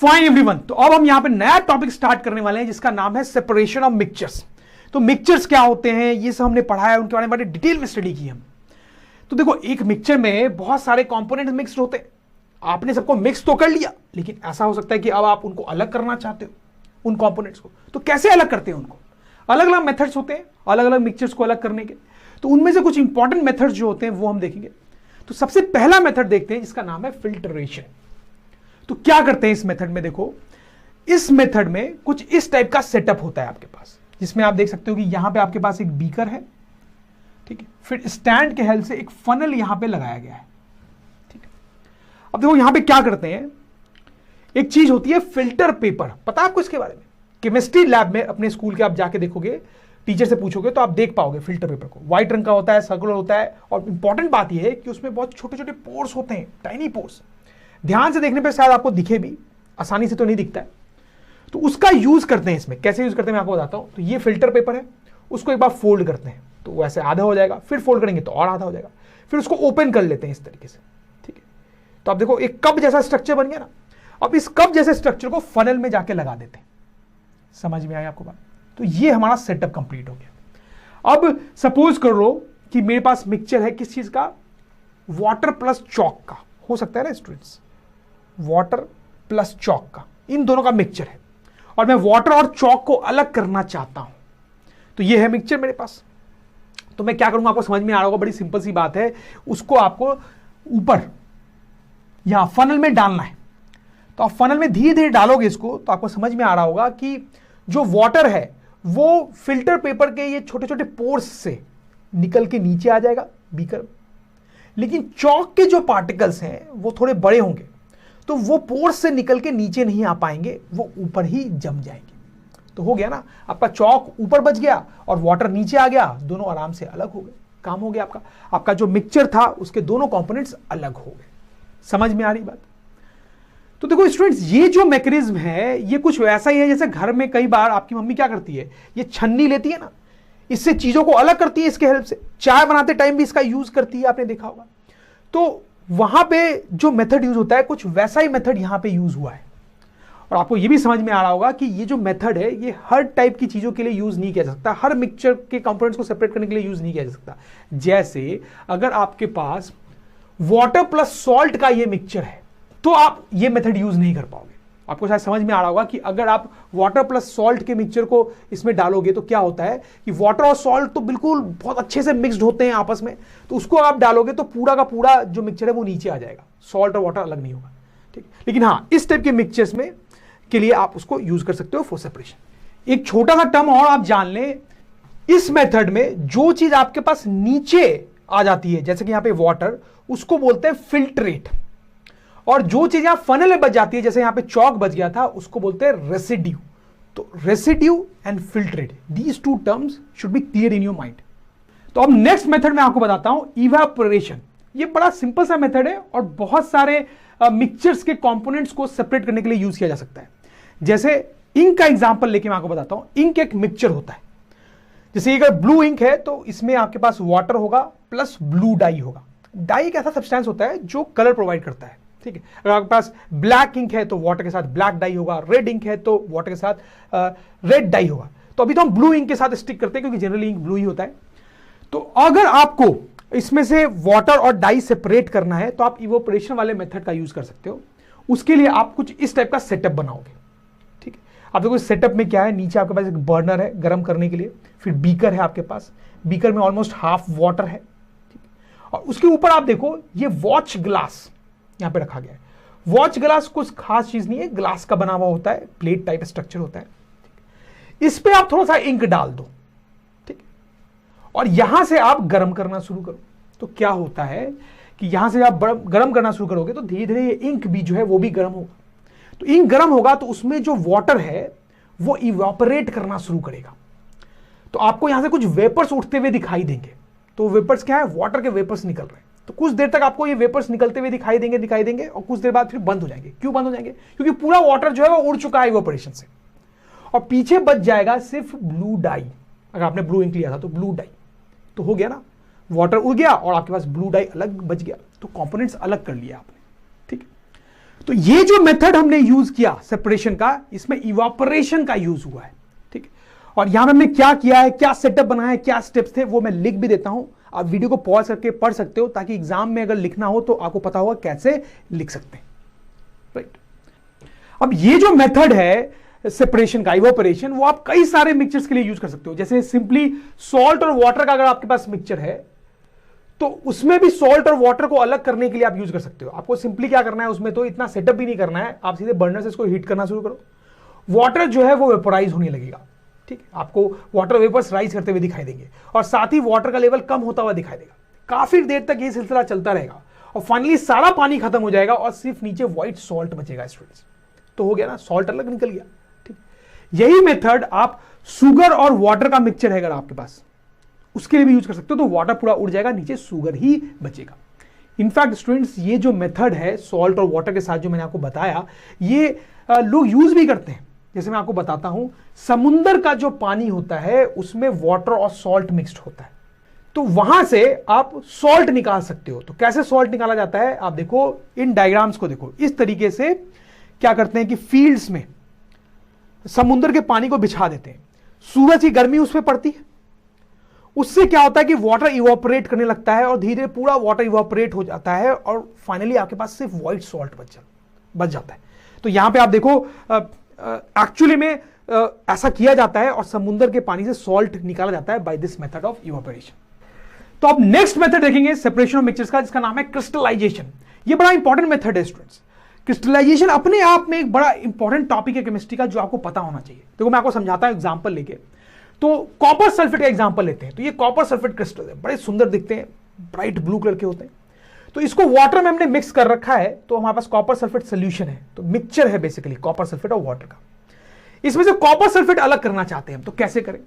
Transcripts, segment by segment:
Fine everyone, तो अब हम यहां पे नया टॉपिक स्टार्ट करने वाले हैं जिसका नाम है सेपरेशन ऑफ मिक्सचर्स। तो मिक्सचर्स क्या होते हैं ये सब हमने पढ़ा है, उनके बारे में बड़े डिटेल में स्टडी की हम। तो देखो, एक मिक्सचर में बहुत सारे कंपोनेंट्स मिक्स होते हैं। आपने सबको मिक्स तो कर लिया, लेकिन ऐसा हो सकता है कि अब आप उनको अलग करना चाहते हो, उन कंपोनेंट्स को। तो कैसे अलग करते हैं उनको? अलग अलग मेथड्स होते हैं अलग अलग मिक्सचर्स को अलग करने के। तो उनमें से कुछ इंपॉर्टेंट मेथड्स जो होते हैं वो हम देखेंगे। तो सबसे पहला मेथड देखते हैं जिसका नाम है फिल्टरेशन। तो क्या करते हैं इस मेथड में? देखो, इस मेथड में कुछ इस टाइप का सेटअप होता है आपके पास, जिसमें आप देख सकते हो कि यहां पे आपके पास एक बीकर है, ठीक है। फिर स्टैंड के हेल्प से एक फनल यहां पे लगाया गया है, ठीक है। अब देखो यहां पे क्या करते हैं, एक चीज होती है फिल्टर पेपर। पता है आपको इसके बारे में? केमिस्ट्री लैब में अपने स्कूल के आप जाके देखोगे, टीचर से पूछोगे तो आप देख पाओगे फिल्टर पेपर को। व्हाइट रंग का होता है, सर्कुलर होता है, और इंपॉर्टेंट बात यह है कि उसमें बहुत छोटे छोटे पोर्स होते हैं, टाइनी पोर्स। ध्यान से देखने पर शायद आपको दिखे भी, आसानी से तो नहीं दिखता है। तो उसका यूज करते हैं इसमें। कैसे यूज करते हैं मैं आपको बताता हूं। तो ये फिल्टर पेपर है, उसको एक बार फोल्ड करते हैं तो वैसे आधा हो जाएगा, फिर फोल्ड करेंगे तो और आधा हो जाएगा, फिर उसको ओपन कर लेते हैं इस तरीके से, ठीक है। तो आप देखो एक कप जैसा स्ट्रक्चर बन गया ना। अब इस कप जैसे स्ट्रक्चर को फनल में जाके लगा देते हैं। समझ में आई आपको बात? तो ये हमारा सेटअप कंप्लीट हो गया। अब सपोज कर लो कि मेरे पास मिक्सचर है किस चीज का, वाटर प्लस चॉक का। हो सकता है ना स्टूडेंट्स, वाटर प्लस चॉक का, इन दोनों का मिक्सचर है, और मैं वाटर और चॉक को अलग करना चाहता हूं। तो ये है मिक्सचर मेरे पास। तो मैं क्या करूंगा, आपको समझ में आ रहा होगा, बड़ी सिंपल सी बात है। उसको आपको ऊपर यहां फनल में डालना है। तो आप फनल में धीरे धीरे डालोगे इसको, तो आपको समझ में आ रहा होगा कि जो वाटर है वो फिल्टर पेपर के ये छोटे छोटे पोर्स से निकल के नीचे आ जाएगा बीकर, लेकिन चॉक के जो पार्टिकल्स हैं वो थोड़े बड़े होंगे, तो वो पोर्स से निकल के नीचे नहीं आ पाएंगे, वो ऊपर ही जम जाएंगे। तो हो गया ना, आपका चॉक ऊपर बच गया और वाटर नीचे आ गया, दोनों आराम से अलग हो गए, काम हो गया आपका। आपका जो मिक्सचर था उसके दोनों कंपोनेंट्स अलग हो गए। समझ में आ रही बात? तो देखो स्टूडेंट्स, ये जो मैकेनिज्म है ये कुछ वैसा ही है जैसे घर में कई बार आपकी मम्मी क्या करती है, ये छन्नी लेती है ना, इससे चीजों को अलग करती है, इसके हेल्प से चाय बनाते टाइम भी इसका यूज करती है, आपने देखा होगा। तो वहां पे जो मेथड यूज होता है कुछ वैसा ही मेथड यहां पे यूज हुआ है। और आपको ये भी समझ में आ रहा होगा कि ये जो मेथड है ये हर टाइप की चीजों के लिए यूज नहीं किया जा सकता, हर मिक्सचर के कंपोनेंट्स को सेपरेट करने के लिए यूज नहीं किया जा सकता। जैसे अगर आपके पास वाटर प्लस सॉल्ट का ये मिक्सचर है तो आप ये मेथड यूज नहीं कर पाओगे। आपको शायद समझ में आ रहा होगा कि अगर आप वाटर प्लस सॉल्ट के मिक्सचर को इसमें डालोगे तो क्या होता है कि वाटर और सॉल्ट तो बिल्कुल बहुत अच्छे से मिक्सड होते हैं आपस में, तो उसको आप डालोगे तो पूरा का पूरा जो मिक्सचर है वो नीचे आ जाएगा, सॉल्ट और वाटर अलग नहीं होगा, ठीक। लेकिन हाँ, इस टाइप के मिक्सचर्स में के लिए आप उसको यूज कर सकते हो फॉर सेपरेशन। एक छोटा सा टर्म और आप जान लें, इस मेथड में जो चीज आपके पास नीचे आ जाती है, जैसे कि यहां पे वाटर, उसको बोलते हैं फिल्ट्रेट, और जो चीज यहां फनल में बच जाती है, जैसे यहां पे चॉक बच गया था, उसको बोलते हैं रेसिड्यू। तो residue and filtrate, these two terms should be clear in your mind. तो अब नेक्स्ट मेथड मैं आपको बताता हूं, इवेपोरेशन। ये बड़ा सिंपल सा मेथड है और बहुत सारे मिक्सचर्स के कंपोनेंट्स को सेपरेट करने के लिए यूज किया जा सकता है। जैसे इंक का एग्जांपल लेके मैं आपको बताता हूं। इंक एक मिक्सचर होता है। जैसे अगर ब्लू इंक है तो इसमें आपके पास वाटर होगा प्लस ब्लू डाई होगा। डाई एक ऐसा सब्सटेंस होता है जो कलर प्रोवाइड करता है, ठीक है। अगर आपके पास ब्लैक इंक है तो वाटर के साथ ब्लैक डाई होगा, रेड इंक है तो वाटर के साथ रेड डाई होगा। तो अभी तो हम ब्लू इंक के साथ स्टिक करते हैं क्योंकि जनरली इंक ब्लू ही होता है। तो अगर आपको इसमें से वाटर और डाई सेपरेट करना है तो आप इवेपोरेशन वाले मेथड का यूज कर सकते हो। उसके लिए आप कुछ इस टाइप का सेटअप बनाओगे, ठीक है। आप देखो सेटअप में क्या है, नीचे आपके पास एक बर्नर है गर्म करने के लिए, फिर बीकर है आपके पास, बीकर में ऑलमोस्ट हाफ वाटर है, ठीक है। और उसके ऊपर आप देखो ये वॉच ग्लास यहां पे रखा गया है। वॉच ग्लास कुछ खास चीज नहीं है, ग्लास का बना हुआ होता है, प्लेट टाइप स्ट्रक्चर होता है। इस पे आप थोड़ा सा इंक डाल दो, ठीक, और यहां से आप गर्म करना शुरू करो। तो क्या होता है कि यहां से आप गर्म करना शुरू करोगे तो धीरे धीरे ये इंक भी जो है वो भी गर्म होगा। तो इंक गर्म होगा तो उसमें जो वाटर है वो इवापोरेट करना शुरू करेगा। तो आपको यहां से कुछ वेपर्स उठते हुए दिखाई देंगे। तो वेपर्स क्या है, वाटर के वेपर्स निकल रहे हैं। तो कुछ देर तक आपको ये वेपर्स निकलते हुए दिखाई देंगे और कुछ देर बाद फिर बंद हो जाएंगे। क्यों बंद हो जाएंगे? क्योंकि पूरा वाटर जो है वो उड़ चुका है इवेपोरेशन से, और पीछे बच जाएगा सिर्फ ब्लू डाई। अगर आपने ब्लू इंक लिया था तो ब्लू डाई, तो हो गया ना, वाटर उड़ गया और आपके पास ब्लू डाई अलग बच गया। तो कंपोनेंट्स अलग कर लिया आपने, ठीक है। तो ये जो मेथड हमने यूज किया सेपरेशन का, इसमें इवापोरेशन का यूज हुआ है, ठीक है। और यहां हमने क्या किया है, क्या सेटअप बनाया है, क्या स्टेप्स थे, वो मैं लिख भी देता हूं। आप वीडियो को पॉज करके पढ़ सकते हो, ताकि एग्जाम में अगर लिखना हो तो आपको पता होगा कैसे लिख सकते हैं, राइट। अब ये जो मेथड है सेपरेशन का, इवापोरेशन, वो आप कई सारे मिक्सचर्स के लिए यूज कर सकते हो। जैसे सिंपली सॉल्ट और वाटर का अगर आपके पास मिक्सचर है, तो उसमें भी सॉल्ट और वाटर को अलग करने के लिए आप यूज कर सकते हो। आपको सिंपली क्या करना है, उसमें तो इतना सेटअप भी नहीं करना है, आप सीधे बर्नर से इसको हीट करना शुरू करो। वाटर जो है वो वेपोराइज होने लगेगा, ठीक है। आपको वाटर वेपर्स राइज करते हुए दिखाई देंगे, और साथ ही वाटर का लेवल कम होता हुआ दिखाई देगा। काफी देर तक ये सिलसिला चलता रहेगा, और फाइनली सारा पानी खत्म हो जाएगा और सिर्फ नीचे व्हाइट सॉल्ट बचेगा स्टूडेंट्स। तो हो गया ना, सॉल्ट अलग निकल गया, ठीक। यही मेथड आप शुगर और वाटर का मिक्सचर है अगर आपके पास, उसके लिए भी यूज कर सकते हो। तो वाटर पूरा उड़ जाएगा, नीचे शुगर ही बचेगा। इनफैक्ट स्टूडेंट्स, ये जो मेथड है सॉल्ट और वाटर के साथ जो मैंने आपको बताया, ये लोग यूज भी करते हैं। जैसे मैं आपको बताता हूं, समुंदर का जो पानी होता है उसमें वाटर और सॉल्ट मिक्स्ड होता है, तो वहां से आप सॉल्ट निकाल सकते हो। तो कैसे सॉल्ट निकाला जाता है, आप देखो इन डायग्राम्स को देखो। इस तरीके से क्या करते हैं कि फील्ड्स में समुद्र के पानी को बिछा देते हैं, सूरज की गर्मी उसमें पड़ती है, उससे क्या होता है कि वाटर इवापोरेट करने लगता है, और धीरे धीरे पूरा वाटर इवापोरेट हो जाता है, और फाइनली आपके पास सिर्फ व्हाइट सॉल्ट बच जाता है। तो यहां पे आप देखो, एक्चुअली में ऐसा किया जाता है, और समुद्र के पानी से सॉल्ट निकाला जाता है by this method of evaporation. तो अब नेक्स्ट मेथड देखेंगे सेपरेशन ऑफ मिक्सचर्स का, जिसका नाम है क्रिस्टलाइजेशन। ये बड़ा इंपॉर्टेंट मेथड है स्टूडेंट्स। क्रिस्टलाइजेशन अपने आप में एक बड़ा इंपॉर्टेंट टॉपिक है केमिस्ट्री का, जो आपको पता होना चाहिए। देखो मैं आपको समझाता हूं एग्जांपल लेके। तो कॉपर सल्फेट का एग्जांपल लेते हैं। तो ये कॉपर सल्फेट क्रिस्टल है, बड़े सुंदर दिखते हैं, ब्राइट ब्लू कलर के होते हैं। तो इसको वाटर में हमने मिक्स कर रखा है, तो हमारे पास कॉपर सल्फेट सोल्यूशन है। तो मिक्सचर है बेसिकली कॉपर सल्फेट और वाटर का। इसमें से कॉपर सल्फेट अलग करना चाहते हैं हम, तो कैसे करें।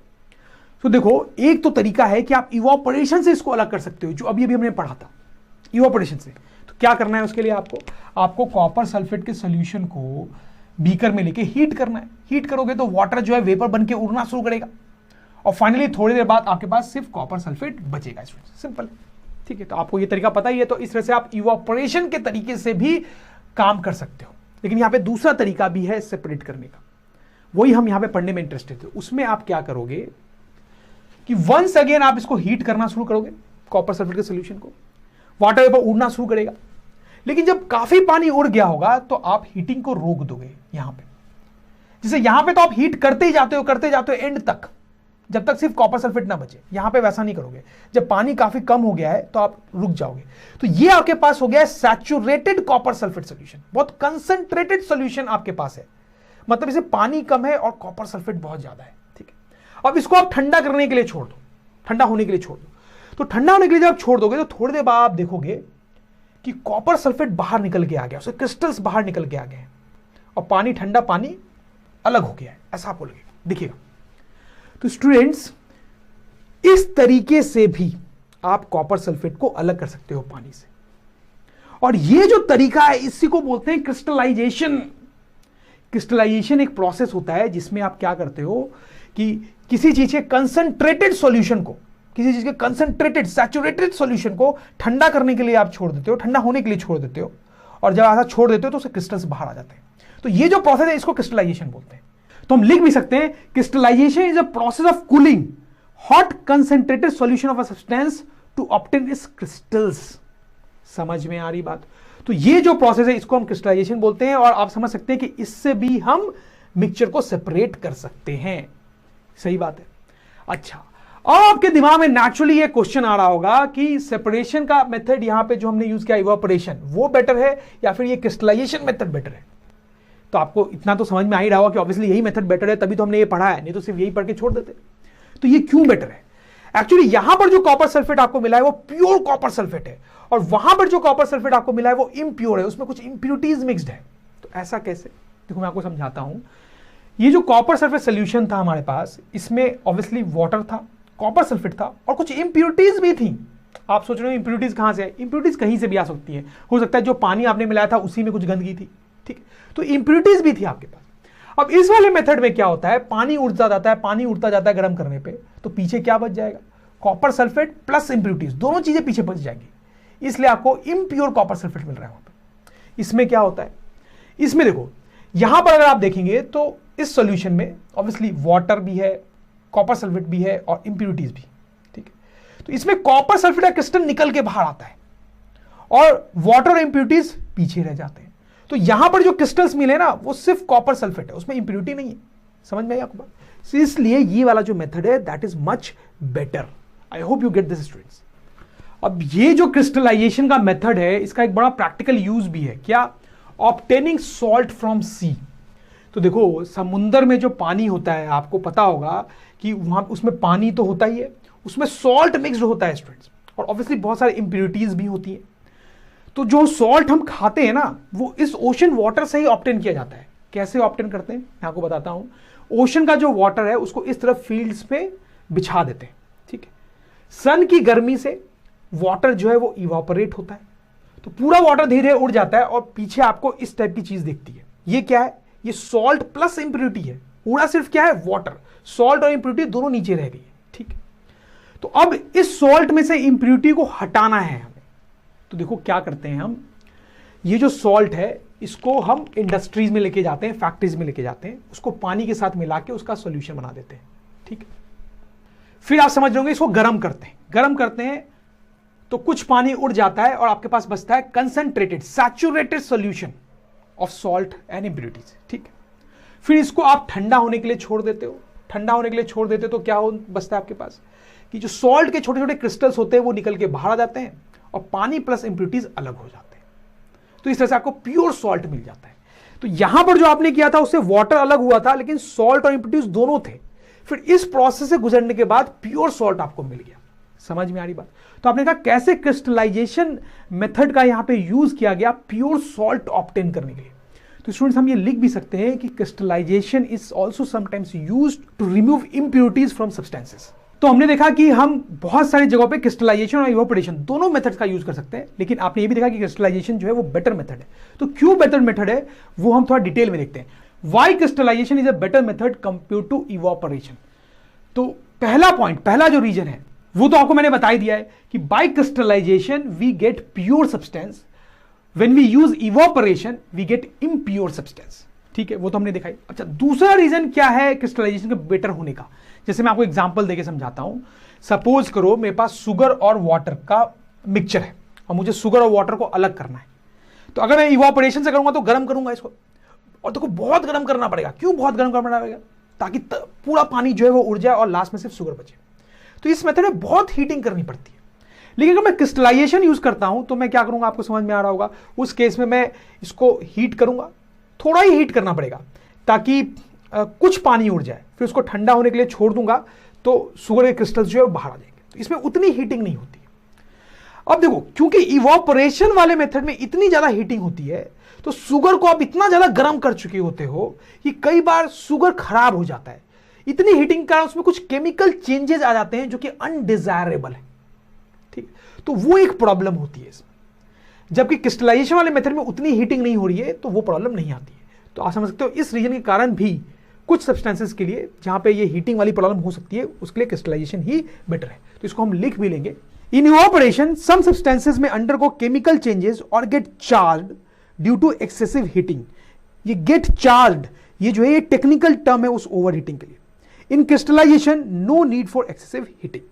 तो देखो, एक तो तरीका है कि आप इवापोरेशन से इसको अलग कर सकते हो, जो अभी हमने पढ़ा था, इवापोरेशन से। तो क्या करना है उसके लिए, आपको कॉपर सल्फेट के सोल्यूशन को बीकर में लेके हीट करना है। हीट करोगे तो वाटर जो है वेपर बन के उड़ना शुरू करेगा, और फाइनली थोड़ी देर बाद आपके पास सिर्फ कॉपर सल्फेट बचेगा। सिंपल, ठीक है। तो आपको ये तरीका पता ही है। तो इस तरह से आप इवापोरेशन के तरीके से भी काम कर सकते हो। लेकिन यहां पे दूसरा तरीका भी है सेपरेट करने का, वही हम यहां पे पढ़ने में इंटरेस्टेड थे। उसमें आप क्या करोगे कि वंस अगेन आप इसको हीट करना शुरू करोगे, कॉपर सल्फेट के सोल्यूशन को, वाटर वेपर उड़ना शुरू करेगा। लेकिन जब काफी पानी उड़ गया होगा तो आप हीटिंग को रोक दोगे यहां पे। जैसे यहां पे तो आप हीट करते ही जाते हो एंड तक, जब तक सिर्फ कॉपर सल्फेट ना बचे। यहां पे वैसा नहीं करोगे। जब पानी काफी कम हो गया है तो आप रुक जाओगे। तो ये आपके पास हो गया है सैचुरेटेड कॉपर सल्फेट सोल्यूशन। बहुत कंसंट्रेटेड सोल्यूशन आपके पास है, मतलब इसे पानी कम है और कॉपर सल्फेट बहुत ज्यादा है, ठीक है। अब इसको आप ठंडा करने के लिए छोड़ दो, ठंडा होने के लिए छोड़ दो। तो ठंडा होने के लिए जब आप छोड़ दोगे तो थोड़ी देर बाद आप देखोगे कि कॉपर सल्फेट बाहर निकल के आ गया, उसके क्रिस्टल्स बाहर निकल के आ गए हैं, और पानी, ठंडा पानी अलग हो गया है, ऐसा आपको लगेगा, दिखेगा। तो स्टूडेंट्स, इस तरीके से भी आप कॉपर सल्फेट को अलग कर सकते हो पानी से। और ये जो तरीका है, इसी को बोलते हैं क्रिस्टलाइजेशन। क्रिस्टलाइजेशन एक प्रोसेस होता है जिसमें आप क्या करते हो कि किसी चीज के कंसंट्रेटेड सॉल्यूशन को, किसी चीज के कंसंट्रेटेड सैचुरेटेड सॉल्यूशन को ठंडा करने के लिए आप छोड़ देते हो, ठंडा होने के लिए छोड़ देते हो, और जब ऐसा छोड़ देते हो तो उसके क्रिस्टल्स बाहर आ जाते हैं। तो ये जो प्रोसेस है इसको क्रिस्टलाइजेशन बोलते हैं। तो हम लिख भी सकते हैं, crystallisation is a process of cooling hot concentrated solution of a substance to obtain its crystals. समझ में आ रही बात। तो ये जो प्रोसेस है इसको हम क्रिस्टलाइजेशन बोलते हैं, और आप समझ सकते हैं कि इससे भी हम मिक्सचर को सेपरेट कर सकते हैं। सही बात है। अच्छा, अब आपके दिमाग में नेचुरली ये क्वेश्चन आ रहा होगा कि सेपरेशन का मेथड यहां पे जो हमने यूज किया इवापोरेशन, वो बेटर है या फिर ये क्रिस्टलाइजेशन मेथड बेटर है। तो आपको इतना तो समझ में आ ही रहा होगा कि ऑब्वियसली यही मेथड बेटर है, तभी तो हमने ये पढ़ा है, नहीं तो सिर्फ यही पढ़ के छोड़ देते। तो ये क्यों बेटर है? एक्चुअली यहां पर जो कॉपर सल्फेट आपको मिला है वो प्योर कॉपर सल्फेट है, और वहां पर जो कॉपर सल्फेट आपको मिला है वो इम्प्योर है, उसमें कुछ इंप्योरिटीज मिक्स्ड है। तो ऐसा कैसे? देखो मैं आपको समझाता हूं। ये जो कॉपर सल्फेट सोल्यूशन था हमारे पास, इसमें ऑब्वियसली वाटर था, कॉपर सल्फेट था, और कुछ इंप्योरिटीज भी थी। आप सोच रहे हो इंप्योरिटीज कहां से है? इंप्योरिटीज कहीं से भी आ सकती है। हो सकता है जो पानी आपने मिलाया था उसी में कुछ गंदगी थी, ठीक। तो इंप्योरिटीज भी थी आपके पास। अब इस वाले मेथड में क्या होता है, पानी उड़ता जाता है, पानी उड़ता जाता है गर्म करने पे, तो पीछे क्या बच जाएगा? कॉपर सल्फेट प्लस इंप्योरिटीज, दोनों चीजें पीछे बच जाएंगी, इसलिए आपको इम्प्योर कॉपर सल्फेट मिल रहा है वहां पे। इसमें क्या होता है, इसमें देखो, यहां पर अगर आप देखेंगे तो इस सॉल्यूशन में ऑब्वियसली वाटर भी है, कॉपर सल्फेट भी है और इंप्यूरिटीज भी, ठीक है। तो इसमें कॉपर सल्फेट का क्रिस्टल निकल के बाहर आता है और वाटर और इंप्यूरिटीज पीछे रह जाते हैं। तो यहां पर जो क्रिस्टल्स मिले ना वो सिर्फ कॉपर सल्फेट है, उसमें इंप्यूरिटी नहीं है। समझ में आई आपको बात? इसलिए ये वाला जो मेथड है that is much better. I hope you get this students. अब ये जो क्रिस्टलाइजेशन का मेथड है इसका एक बड़ा प्रैक्टिकल यूज भी है। क्या? ऑब्टेनिंग सॉल्ट फ्रॉम सी। तो देखो, समुंदर में जो पानी होता है आपको पता होगा कि वहां उसमें पानी तो होता ही है, उसमें सॉल्ट मिक्स्ड होता है स्टूडेंट्स, और ऑब्वियसली बहुत सारी इंप्यूरिटीज भी होती है। तो जो सॉल्ट हम खाते हैं ना वो इस ओशन वाटर से ही ऑब्टेन किया जाता है। कैसे ऑब्टेन करते हैं मैं आपको बताता हूं। ओशन का जो वाटर है उसको इस तरफ फील्ड्स पे बिछा देते हैं, ठीक है। सन की गर्मी से वाटर जो है वो इवापोरेट होता है, तो पूरा वाटर धीरे धीरे उड़ जाता है और पीछे आपको इस टाइप की चीज दिखती है। ये क्या है? ये सॉल्ट प्लस इंप्यूरिटी है। उड़ा सिर्फ क्या है? वाटर। सॉल्ट और इंप्यूरिटी दोनों नीचे रह गई है, ठीक है। तो अब इस सॉल्ट में से इंप्यूरिटी को हटाना है हमें। तो देखो क्या करते हैं हम, ये जो सॉल्ट है इसको हम इंडस्ट्रीज में लेके जाते हैं, फैक्ट्रीज में लेके जाते हैं, उसको पानी के साथ मिला के उसका सॉल्यूशन बना देते हैं, ठीक है। फिर आप समझ रहे होंगे, इसको गर्म करते हैं। गर्म करते हैं तो कुछ पानी उड़ जाता है और आपके पास बचता है concentrated saturated solution of salt and impurities, ठीक है। फिर इसको आप ठंडा होने के लिए छोड़ देते हो। ठंडा होने के लिए छोड़ देते हो तो क्या बचता है आपके पास कि जो सॉल्ट के छोटे छोटे क्रिस्टल्स होते हैं वो निकल के बाहर आ जाते हैं और पानी प्लस इंप्यूरिटीज अलग हो जाते हैं। तो इस तरह से आपको प्योर सॉल्ट मिल जाता है। तो यहां पर जो आपने किया था उससे वाटर अलग हुआ था, लेकिन सॉल्ट और इंप्यूरिटीज दोनों थे। फिर इस प्रोसेस से गुजरने के बाद प्योर सॉल्ट आपको मिल गया। समझ में आ रही बात? तो आपने कहा कैसे क्रिस्टलाइजेशन मेथड का यहां पे यूज किया गया प्योर सॉल्ट ऑब्टेन करने के लिए। तो स्टूडेंट्स हम ये लिख भी सकते हैं कि crystallisation is also sometimes used to remove impurities from substances. तो हमने देखा कि हम बहुत सारी जगहों पे क्रिस्टलाइजेशन और इवापोरेशन दोनों मेथड्स का यूज कर सकते हैं, लेकिन आपने ये भी देखा कि क्रिस्टलाइजेशन जो है वो बेटर मेथड है। तो क्यों बेटर मेथड है वो हम थोड़ा डिटेल में देखते हैं। Why crystallisation is a better method compare to evaporation. तो पहला पॉइंट, पहला जो रीजन है वो तो आपको मैंने बता ही दिया है कि by crystallisation we get pure substance, when we use evaporation we get impure substance, ठीक है। वो तो हमने देखा ही। अच्छा, दूसरा रीजन क्या है क्रिस्टलाइजेशन का बेटर होने का, जैसे मैं आपको एग्जांपल देके समझाता हूं। सपोज करो मेरे पास शुगर और वाटर का मिक्सचर है और मुझे शुगर और वाटर को अलग करना है। तो अगर मैं इवापोरेशन से करूंगा तो गर्म करूंगा इसको, और देखो बहुत गर्म करना पड़ेगा। क्यों बहुत गर्म करना पड़ेगा? ताकि पूरा पानी जो है वो उड़ जाए और लास्ट में सिर्फ शुगर बचे। तो इस मेथड में बहुत हीटिंग करनी पड़ती है। लेकिन अगर मैं क्रिस्टलाइजेशन यूज करता हूं तो मैं क्या करूंगा, आपको समझ में आ रहा होगा। उस केस में मैं इसको हीट करूंगा, थोड़ा ही हीट करना पड़ेगा ताकि कुछ पानी उड़ जाए, फिर उसको ठंडा होने के लिए छोड़ दूंगा तो शुगर के क्रिस्टल्स जो है वो बाहर आ जाएंगे। तो इसमें उतनी हीटिंग नहीं होती। अब देखो, क्योंकि इवापोरेशन वाले मेथड में इतनी ज्यादा हीटिंग होती है तो शुगर को आप इतना ज्यादा गर्म कर चुके होते हो कि कई बार शुगर खराब हो जाता है। इतनी हीटिंग के कारण उसमें कुछ केमिकल चेंजेस आ जाते हैं जो कि अनडिजायरेबल है, ठीक। तो वो एक प्रॉब्लम होती है इसमें। जबकि क्रिस्टलाइजेशन वाले मेथड में उतनी हीटिंग नहीं हो रही है तो वो प्रॉब्लम नहीं आती है। तो आप समझ सकते हो इस रीजन के कारण भी कुछ सब्सटेंसेस के लिए जहां पे ये हीटिंग वाली प्रॉब्लम हो सकती है उसके लिए क्रिस्टलाइजेशन ही बेटर है। तो इसको हम लिख भी लेंगे। इन इवापोरेशन सम सब्सटेंसेस में अंडरगो केमिकल चेंजेस और get charged due to excessive heating. ये गेट चार्ज्ड, ये जो है ये टेक्निकल टर्म है उस ओवर हीटिंग के लिए। In crystallization no need for excessive heating.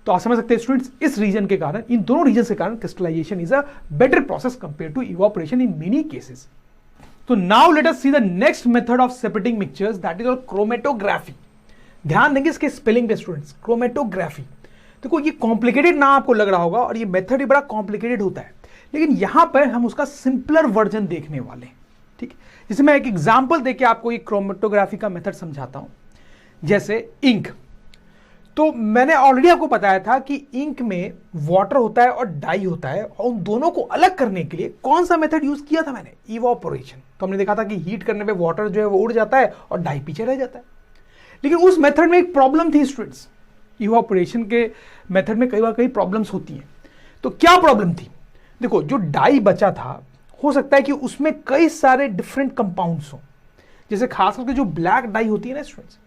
तो आप समझ सकते हैं स्टूडेंट्स, इस रीजन के कारण, इन दोनों रीजन के कारण crystallization is a better process compare to evaporation in many cases. तो now let us see the next method of separating mixtures, that is chromatography. ध्यान देंगे इसके स्पेलिंग पे स्टूडेंट्स, क्रोमेटोग्राफी। देखो ये कॉम्प्लिकेटेड नाम आपको लग रहा होगा और ये मेथड भी बड़ा कॉम्प्लिकेटेड होता है, लेकिन यहां पर हम उसका सिंपलर वर्जन देखने वाले हैं, ठीक। जैसे मैं एक एग्जांपल देके आपको ये क्रोमेटोग्राफी का मेथड समझाता हूं। जैसे इंक, तो मैंने ऑलरेडी आपको बताया था कि इंक में वाटर होता है और डाई होता है, और उन दोनों को अलग करने के लिए कौन सा मेथड यूज किया था मैंने? इवापोरेशन। तो हमने देखा था कि हीट करने पे वाटर जो है वो उड़ जाता है और डाई पीछे रह जाता है। लेकिन उस मेथड में एक प्रॉब्लम थी स्टूडेंट्स, इवापोरेशन के मेथड में कई बार कई प्रॉब्लम्स होती हैं। तो क्या प्रॉब्लम थी? देखो, जो डाई बचा था हो सकता है कि उसमें कई सारे डिफरेंट कंपाउंड्स हो। जैसे खास करके जो ब्लैक डाई होती है ना स्टूडेंट्स,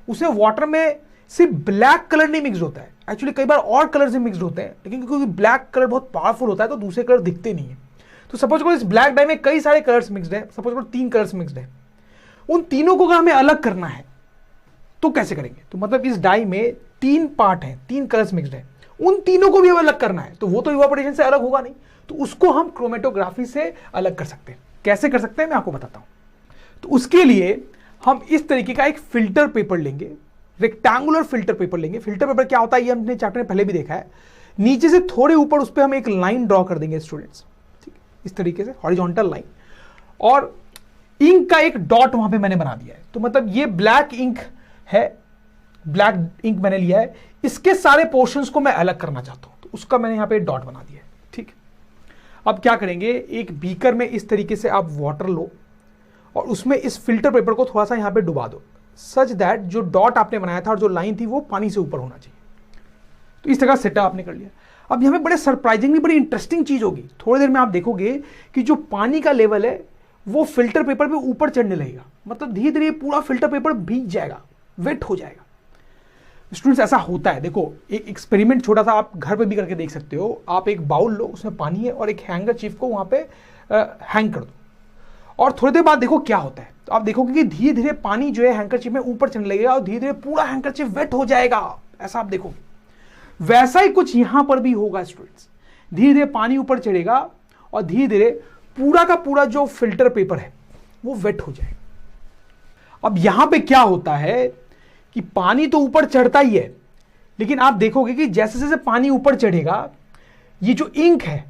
उसे वाटर में सिर्फ ब्लैक कलर नहीं मिक्स होता है, एक्चुअली कई बार और कलर से मिक्स होते हैं, लेकिन क्योंकि ब्लैक कलर बहुत पावरफुल होता है तो दूसरे कलर दिखते नहीं है। तो सपोज करो इस ब्लैक डाई में कई सारे कलर्स मिक्स्ड है, सपोज करो 3 कलर्स मिक्स्ड है, उन तीनों को अगर हमें अलग करना है तो कैसे करेंगे? तो मतलब इस डाई में 3 पार्ट हैं, 3 कलर्स मिक्स्ड है, उन तीनों को भी अलग करना है तो वो तो इवापोरेशन से अलग होगा नहीं, तो उसको हम क्रोमेटोग्राफी से अलग कर सकते हैं। कैसे कर सकते हैं मैं आपको बताता हूं। तो उसके लिए हम इस तरीके का एक फिल्टर पेपर लेंगे, रेक्टेंगुलर फिल्टर पेपर लेंगे। फिल्टर पेपर क्या होता है ये हमने चैप्टर में पहले भी देखा है। नीचे से थोड़े ऊपर उस पर हम एक लाइन ड्रॉ कर देंगे स्टूडेंट्स, ठीक, इस तरीके से हॉरिजॉन्टल लाइन, और इंक का एक डॉट वहां पे मैंने बना दिया है। तो मतलब ये ब्लैक इंक है, ब्लैक इंक मैंने लिया है, इसके सारे पोर्शंस को मैं अलग करना चाहता हूं, तो उसका मैंने यहां पे डॉट बना दिया है, ठीक। अब क्या करेंगे, एक बीकर में इस तरीके से आप वाटर लो और उसमें इस फिल्टर पेपर को थोड़ा सा यहां पे डुबा दो, सच दैट जो डॉट आपने बनाया था और जो लाइन थी वो पानी से ऊपर होना चाहिए। तो इस तरह सेटअप आपने कर लिया। अब यहां पे बड़े सरप्राइजिंगली बड़ी इंटरेस्टिंग चीज होगी, थोड़ी देर में आप देखोगे कि जो पानी का लेवल है वो फिल्टर पेपर पे ऊपर चढ़ने लगेगा, मतलब धीरे धीरे पूरा फिल्टर पेपर भीग जाएगा, वेट हो जाएगा। स्टूडेंट्स ऐसा होता है, देखो एक एक्सपेरिमेंट छोटा सा आप घर पे भी करके देख सकते हो। आप एक बाउल लो, उसमें पानी है और एक हैंकरचीफ को वहां पे हैंग कर दो, और थोड़ी देर बाद देखो क्या होता है। तो आप देखोगे कि धीरे धीरे पानी जो है हैंकरचीफ में ऊपर चढ़ने लगेगा और धीरे धीरे पूरा हैंकरचीफ वेट हो जाएगा, ऐसा आप देखोगे। वैसा ही कुछ यहां पर भी होगा स्टूडेंट्स, धीरे धीरे पानी ऊपर चढ़ेगा और धीरे धीरे पूरा का पूरा जो फिल्टर पेपर है वो वेट हो जाएगा। अब यहां पे क्या होता है कि पानी तो ऊपर चढ़ता ही है, लेकिन आप देखोगे कि जैसे जैसे पानी ऊपर चढ़ेगा ये जो इंक है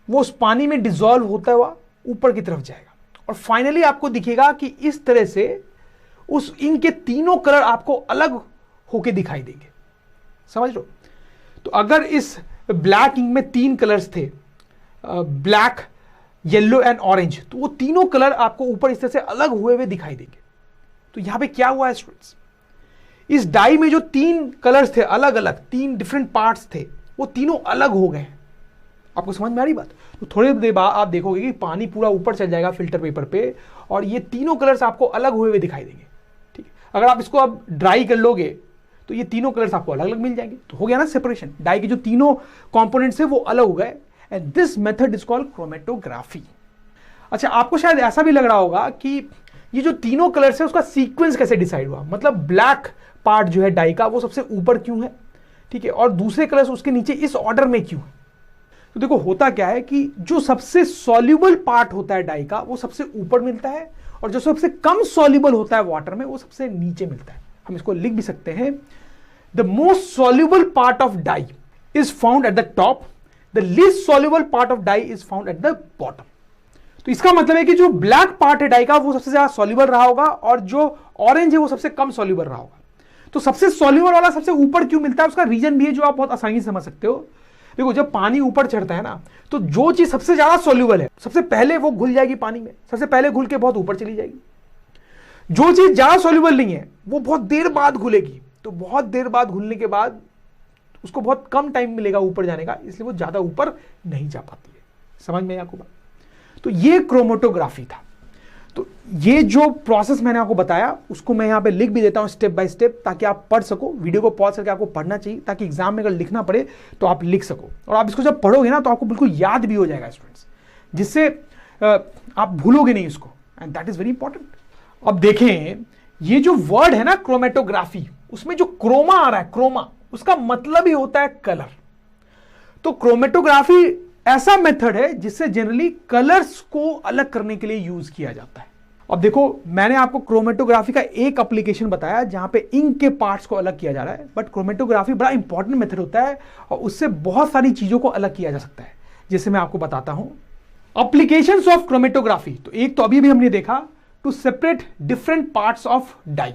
वो उस पानी में डिसॉल्व होता हुआ ऊपर की तरफ जाएगा, और फाइनली आपको दिखेगा कि इस तरह से उस इंक के तीनों कलर आपको अलग होके दिखाई देंगे, समझ लो। तो अगर इस ब्लैक इंक में 3 कलर्स थे, ब्लैक, येलो एंड ऑरेंज, तो वो तीनों कलर आपको ऊपर इस तरह से अलग हुए हुए दिखाई देंगे। तो यहां पे क्या हुआ है स्टूडेंट्स, इस डाई में जो 3 कलर्स थे अलग अलग, 3 डिफरेंट पार्ट्स थे, वो तीनों अलग हो गए। आपको समझ में आ रही बात? तो थोड़ी देर बाद आप देखोगे कि पानी पूरा ऊपर चल जाएगा फिल्टर पेपर पे और ये तीनों कलर्स आपको अलग हुए हुए दिखाई देंगे, ठीक है। अगर आप इसको अब ड्राई कर लोगे तो ये तीनों कलर्स आपको अलग अलग मिल जाएंगे, तो हो गया ना सेपरेशन। डाई के जो तीनों कंपोनेंट्स है वो अलग हो गए, and this method is called chromatography. अच्छा, आपको शायद ऐसा भी लग रहा होगा कि ये जो तीनों कलर्स है उसका सीक्वेंस कैसे डिसाइड हुआ, मतलब ब्लैक पार्ट जो है डाई का वो सबसे ऊपर क्यों है, ठीक है, और दूसरे कलर्स उसके नीचे इस ऑर्डर में क्यों है। तो देखो होता क्या है कि जो सबसे सॉल्युबल पार्ट होता है डाई का वो सबसे ऊपर मिलता है, और जो सबसे कम सॉल्युबल होता है वाटर में वो सबसे नीचे मिलता है। हम इसको लिख भी सकते हैं, the most soluble part of dye is found at the top, the least soluble part of dye is found at the bottom. तो इसका मतलब है कि जो ब्लैक पार्ट है डाई का वो सबसे ज्यादा सॉल्युबल रहा होगा और जो ऑरेंज है वो सबसे कम सॉल्युबल रहा होगा। तो सबसे सॉल्युबल वाला सबसे ऊपर क्यों मिलता है, उसका रीजन भी है जो आप बहुत आसानी से समझ सकते हो। देखो जब पानी ऊपर चढ़ता है ना, तो जो चीज सबसे ज्यादा सॉल्युबल है सबसे पहले वो घुल जाएगी पानी में, सबसे पहले घुल के बहुत ऊपर चली जाएगी। जो चीज ज्यादा सॉल्युबल नहीं है वो बहुत देर बाद घुलेगी, तो बहुत देर बाद घुलने के बाद उसको बहुत कम टाइम मिलेगा ऊपर जाने का, इसलिए वो ज्यादा ऊपर नहीं जा पाती है। समझ में आपको बात? तो ये क्रोमेटोग्राफी था। तो ये जो प्रोसेस मैंने आपको बताया उसको मैं यहां पे लिख भी देता हूं स्टेप बाय स्टेप, ताकि आप पढ़ सको। वीडियो को पॉज करके आपको पढ़ना चाहिए ताकि एग्जाम में अगर लिखना पड़े तो आप लिख सको, और आप इसको जब पढ़ोगे ना तो आपको बिल्कुल याद भी हो जाएगा स्टूडेंट्स, जिससे आप भूलोगे नहीं इसको, and that is very important. अब देखें ये जो वर्ड है ना क्रोमेटोग्राफी, उसमें जो क्रोमा आ रहा है, क्रोमा उसका मतलब ही होता है कलर। तो क्रोमेटोग्राफी ऐसा मेथड है जिससे जनरली कलर्स को अलग करने के लिए यूज किया जाता है। अब देखो मैंने आपको क्रोमेटोग्राफी का एक एप्लीकेशन बताया जहां पे इंक के पार्ट्स को अलग किया जा रहा है, बट क्रोमेटोग्राफी बड़ा इंपॉर्टेंट मेथड होता है और उससे बहुत सारी चीजों को अलग किया जा सकता है, जैसे मैं आपको बताता हूं। एप्लीकेशंस ऑफ क्रोमेटोग्राफी, तो एक तो अभी भी हमने देखा, to separate different parts of dye.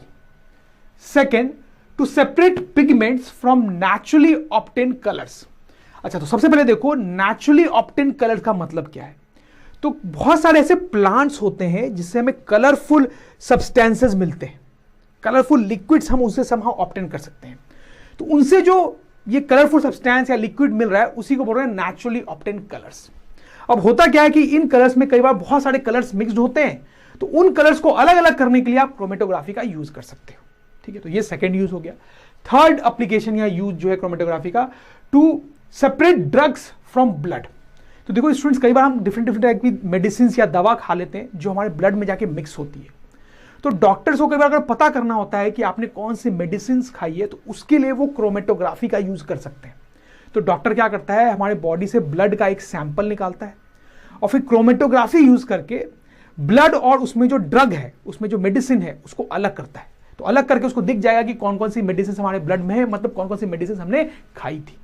Second, to separate pigments from naturally obtain colours. अच्छा, तो सबसे पहले देखो नेचुरली ऑब्टेन कलर का मतलब क्या है। तो बहुत सारे ऐसे प्लांट्स होते हैं जिससे हमें कलरफुल सब्सटेंसेस मिलते हैं, कलरफुल लिक्विड्स हम उनसे समहाउ ऑब्टेन कर सकते हैं। तो उनसे जो ये कलरफुल सब्सटेंस या लिक्विड मिल रहा है उसी को बोल रहे हैं नेचुरली ऑब्टेन कलर्स। अब होता क्या है कि इन कलर्स में कई बार बहुत सारे कलर्स मिक्स्ड होते हैं, तो उन कलर्स को अलग अलग करने के लिए आप क्रोमेटोग्राफी का यूज कर सकते हो, ठीक है। तो ये सेकेंड यूज हो गया। थर्ड एप्लीकेशन या यूज जो है क्रोमेटोग्राफी का, to separate drugs from blood. तो देखो स्टूडेंट्स, कई बार हम डिफरेंट टाइप की मेडिसिन या दवा खा लेते हैं जो हमारे ब्लड में जाके मिक्स होती है। तो डॉक्टर्स को कई बार अगर पता करना होता है कि आपने कौन सी मेडिसिन खाई है, तो उसके लिए वो क्रोमेटोग्राफी का यूज कर सकते हैं। तो डॉक्टर क्या करता है, हमारे बॉडी से ब्लड का एक सैंपल निकालता है और फिर क्रोमेटोग्राफी यूज करके ब्लड और उसमें जो ड्रग है, उसमें जो मेडिसिन है, उसको अलग करता है। तो अलग करके उसको दिख जाएगा कि कौन कौन सी मेडिसिन हमारे ब्लड में है, मतलब कौन कौन सी मेडिसिन हमने खाई थी।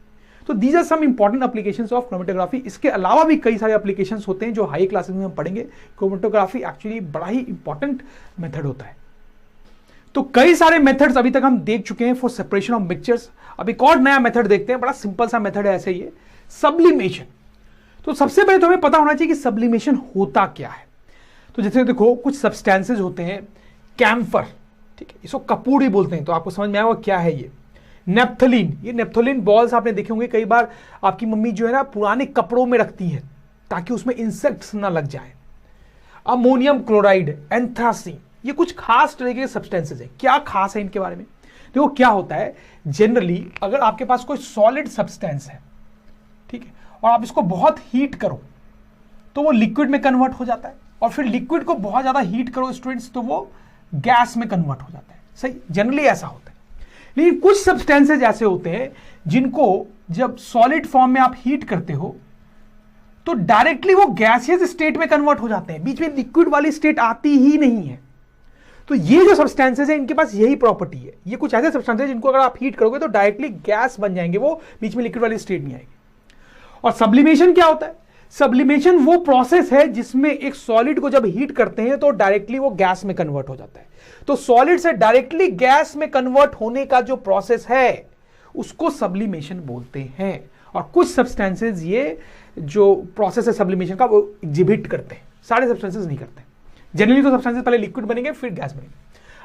तो these are some important applications of chromatography. इसके अलावा भी कई सारे एप्लीकेशंस होते हैं जो हाई क्लासेस में हम पढ़ेंगे। क्रोमेटोग्राफी एक्चुअली बड़ा ही इंपॉर्टेंट मेथड होता है। तो कई सारे मेथड्स अभी तक हम देख चुके हैं फॉर सेपरेशन ऑफ मिक्सचर्स। अब एक और नया मेथड देखते हैं, बड़ा सिंपल सा मेथड है, ऐसे ही है, सब्लिमेशन। तो सबसे पहले तो हमें पता होना चाहिए कि सब्लिमेशन होता क्या है। तो जैसे देखो, कुछ सब्सटेंसेज होते हैं, कैम्फर, ठीक है, इसको कपूर ही बोलते हैं, तो आपको समझ में आएगा क्या है ये। नेप्थलीन, ये नेप्थलीन बॉल्स आपने देखे होंगे, कई बार आपकी मम्मी जो है ना पुराने कपड़ों में रखती है ताकि उसमें इंसेक्ट्स ना लग जाए। अमोनियम क्लोराइड, एंथ्रासीन, ये कुछ खास तरह के सब्सटेंसेज हैं। क्या खास है इनके बारे में? देखो क्या होता है, जनरली अगर आपके पास कोई सॉलिड सब्सटेंस है, ठीक है, और आप इसको बहुत हीट करो तो वो लिक्विड में कन्वर्ट हो जाता है, और फिर लिक्विड को बहुत ज्यादा हीट करो स्टूडेंट्स तो वो गैस में कन्वर्ट हो जाता है। सही, जनरली ऐसा होता है। लेकिन कुछ सब्सटेंसेज ऐसे होते हैं जिनको जब सॉलिड फॉर्म में आप हीट करते हो तो डायरेक्टली वो गैसियस स्टेट में कन्वर्ट हो जाते हैं, बीच में लिक्विड वाली स्टेट आती ही नहीं है। तो ये जो सब्सटेंसेज है इनके पास यही प्रॉपर्टी है। ये कुछ ऐसे सब्सटेंसेज जिनको अगर आप हीट करोगे तो डायरेक्टली गैस बन जाएंगे, वो बीच में लिक्विड वाली स्टेट नहीं आएगी। और सब्लिमेशन क्या होता है? सब्लिमेशन वो प्रोसेस है जिसमें एक सॉलिड को जब हीट करते हैं तो डायरेक्टली वो गैस में कन्वर्ट हो जाता है। तो सॉलिड से डायरेक्टली गैस में कन्वर्ट होने का जो प्रोसेस है उसको सब्लिमेशन बोलते हैं। और कुछ सब्सटेंसेज ये जो प्रोसेस है सब्लिमेशन का वो एग्जिबिट करते हैं, सारे सब्सटेंसेज नहीं करते। जनरली तो सब्सटेंसेज पहले लिक्विड बनेंगे फिर गैस बनेंगे।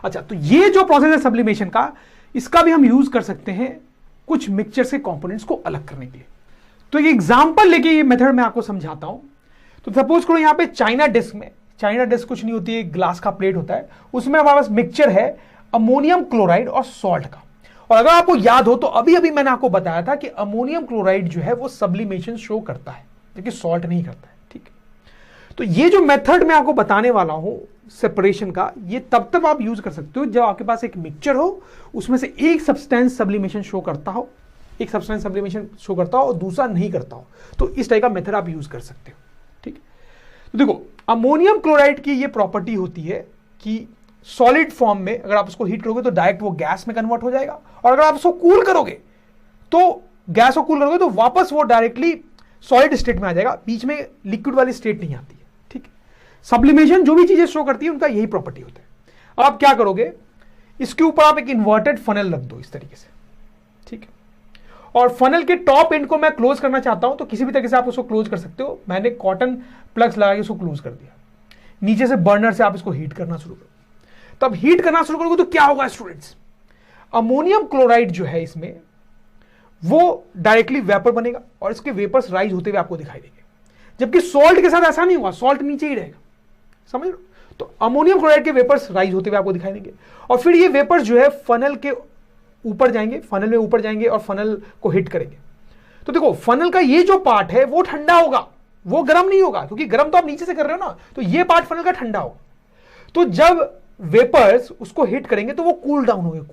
अच्छा, तो ये जो प्रोसेस है सब्लिमेशन का, इसका भी हम यूज कर सकते हैं कुछ मिक्सचर के कंपोनेंट्स को अलग करने के लिए। तो एक एग्जांपल लेके ये मेथड मैं आपको समझाता हूं। तो सपोज करो यहां पे चाइना डिस्क में, चाइना डिस्क कुछ नहीं होती है, ग्लास का प्लेट होता है, उसमें हमारे पास मिक्सचर है अमोनियम क्लोराइड और सॉल्ट का। और अगर आपको याद हो तो अभी अभी मैंने आपको बताया था कि अमोनियम क्लोराइड जो है वो सब्लिमेशन शो करता है, लेकिन सॉल्ट नहीं करता है। ठीक है, तो ये जो मेथड मैं आपको बताने वाला हूं सेपरेशन का, ये तब आप यूज कर सकते हो जब आपके पास एक मिक्सचर हो, उसमें से एक सब्सटेंस सब्लिमेशन शो करता हो, एक सब्सटेंस सब्लिमेशन शो करता हो और दूसरा नहीं करता हो। तो इस टाइप का मेथड आप यूज कर सकते हो। ठीक है, तो देखो अमोनियम क्लोराइड की ये प्रॉपर्टी होती है कि सॉलिड फॉर्म में अगर आप उसको हीट करोगे तो डायरेक्ट वो गैस में कन्वर्ट हो जाएगा, और अगर आप उसको कूल करोगे तो गैस को कूल करोगे तो वापस वो डायरेक्टली सॉलिड स्टेट में आ जाएगा, बीच में लिक्विड वाली स्टेट नहीं आती है। ठीक है, सब्लिमेशन जो भी चीजें शो करती है उनका यही प्रॉपर्टी होता है। आप क्या करोगे, इसके ऊपर आप एक इन्वर्टेड फनल रख दो इस तरीके से। ठीक है, और फनल के टॉप एंड को मैं क्लोज करना चाहता हूं तो किसी भी तरीके से आप उसको क्लोज कर सकते हो। मैंने कॉटन प्लग्स लगा के उसको क्लोज कर दिया। नीचे से बर्नर से आप इसको हीट करना शुरू करो। तब हीट करना शुरू करोगे तो क्या होगा स्टूडेंट्स, अमोनियम क्लोराइड जो है इसमें वो डायरेक्टली वेपर बनेगा और इसके वेपर्स राइज होते हुए आपको दिखाई देंगे, जबकि सॉल्ट के साथ ऐसा नहीं होगा, सॉल्ट नीचे ही रहेगा। समझ लो, तो अमोनियम क्लोराइड के वेपर्स राइज होते हुए आपको दिखाई देंगे और फिर ये वेपर्स जो है फनल के ऊपर जाएंगे, फनल में ऊपर जाएंगे और फनल को हिट करेंगे। तो देखो फनल का ये जो पार्ट है वो ठंडा होगा, वो गर्म नहीं होगा, क्योंकि गर्म तो आप नीचे से कर रहे हो ना, तो ये पार्ट फनल का ठंडा होगा। तो जब वेपर्स उसको हिट करेंगे तो वो कूल डाउन होंगे, और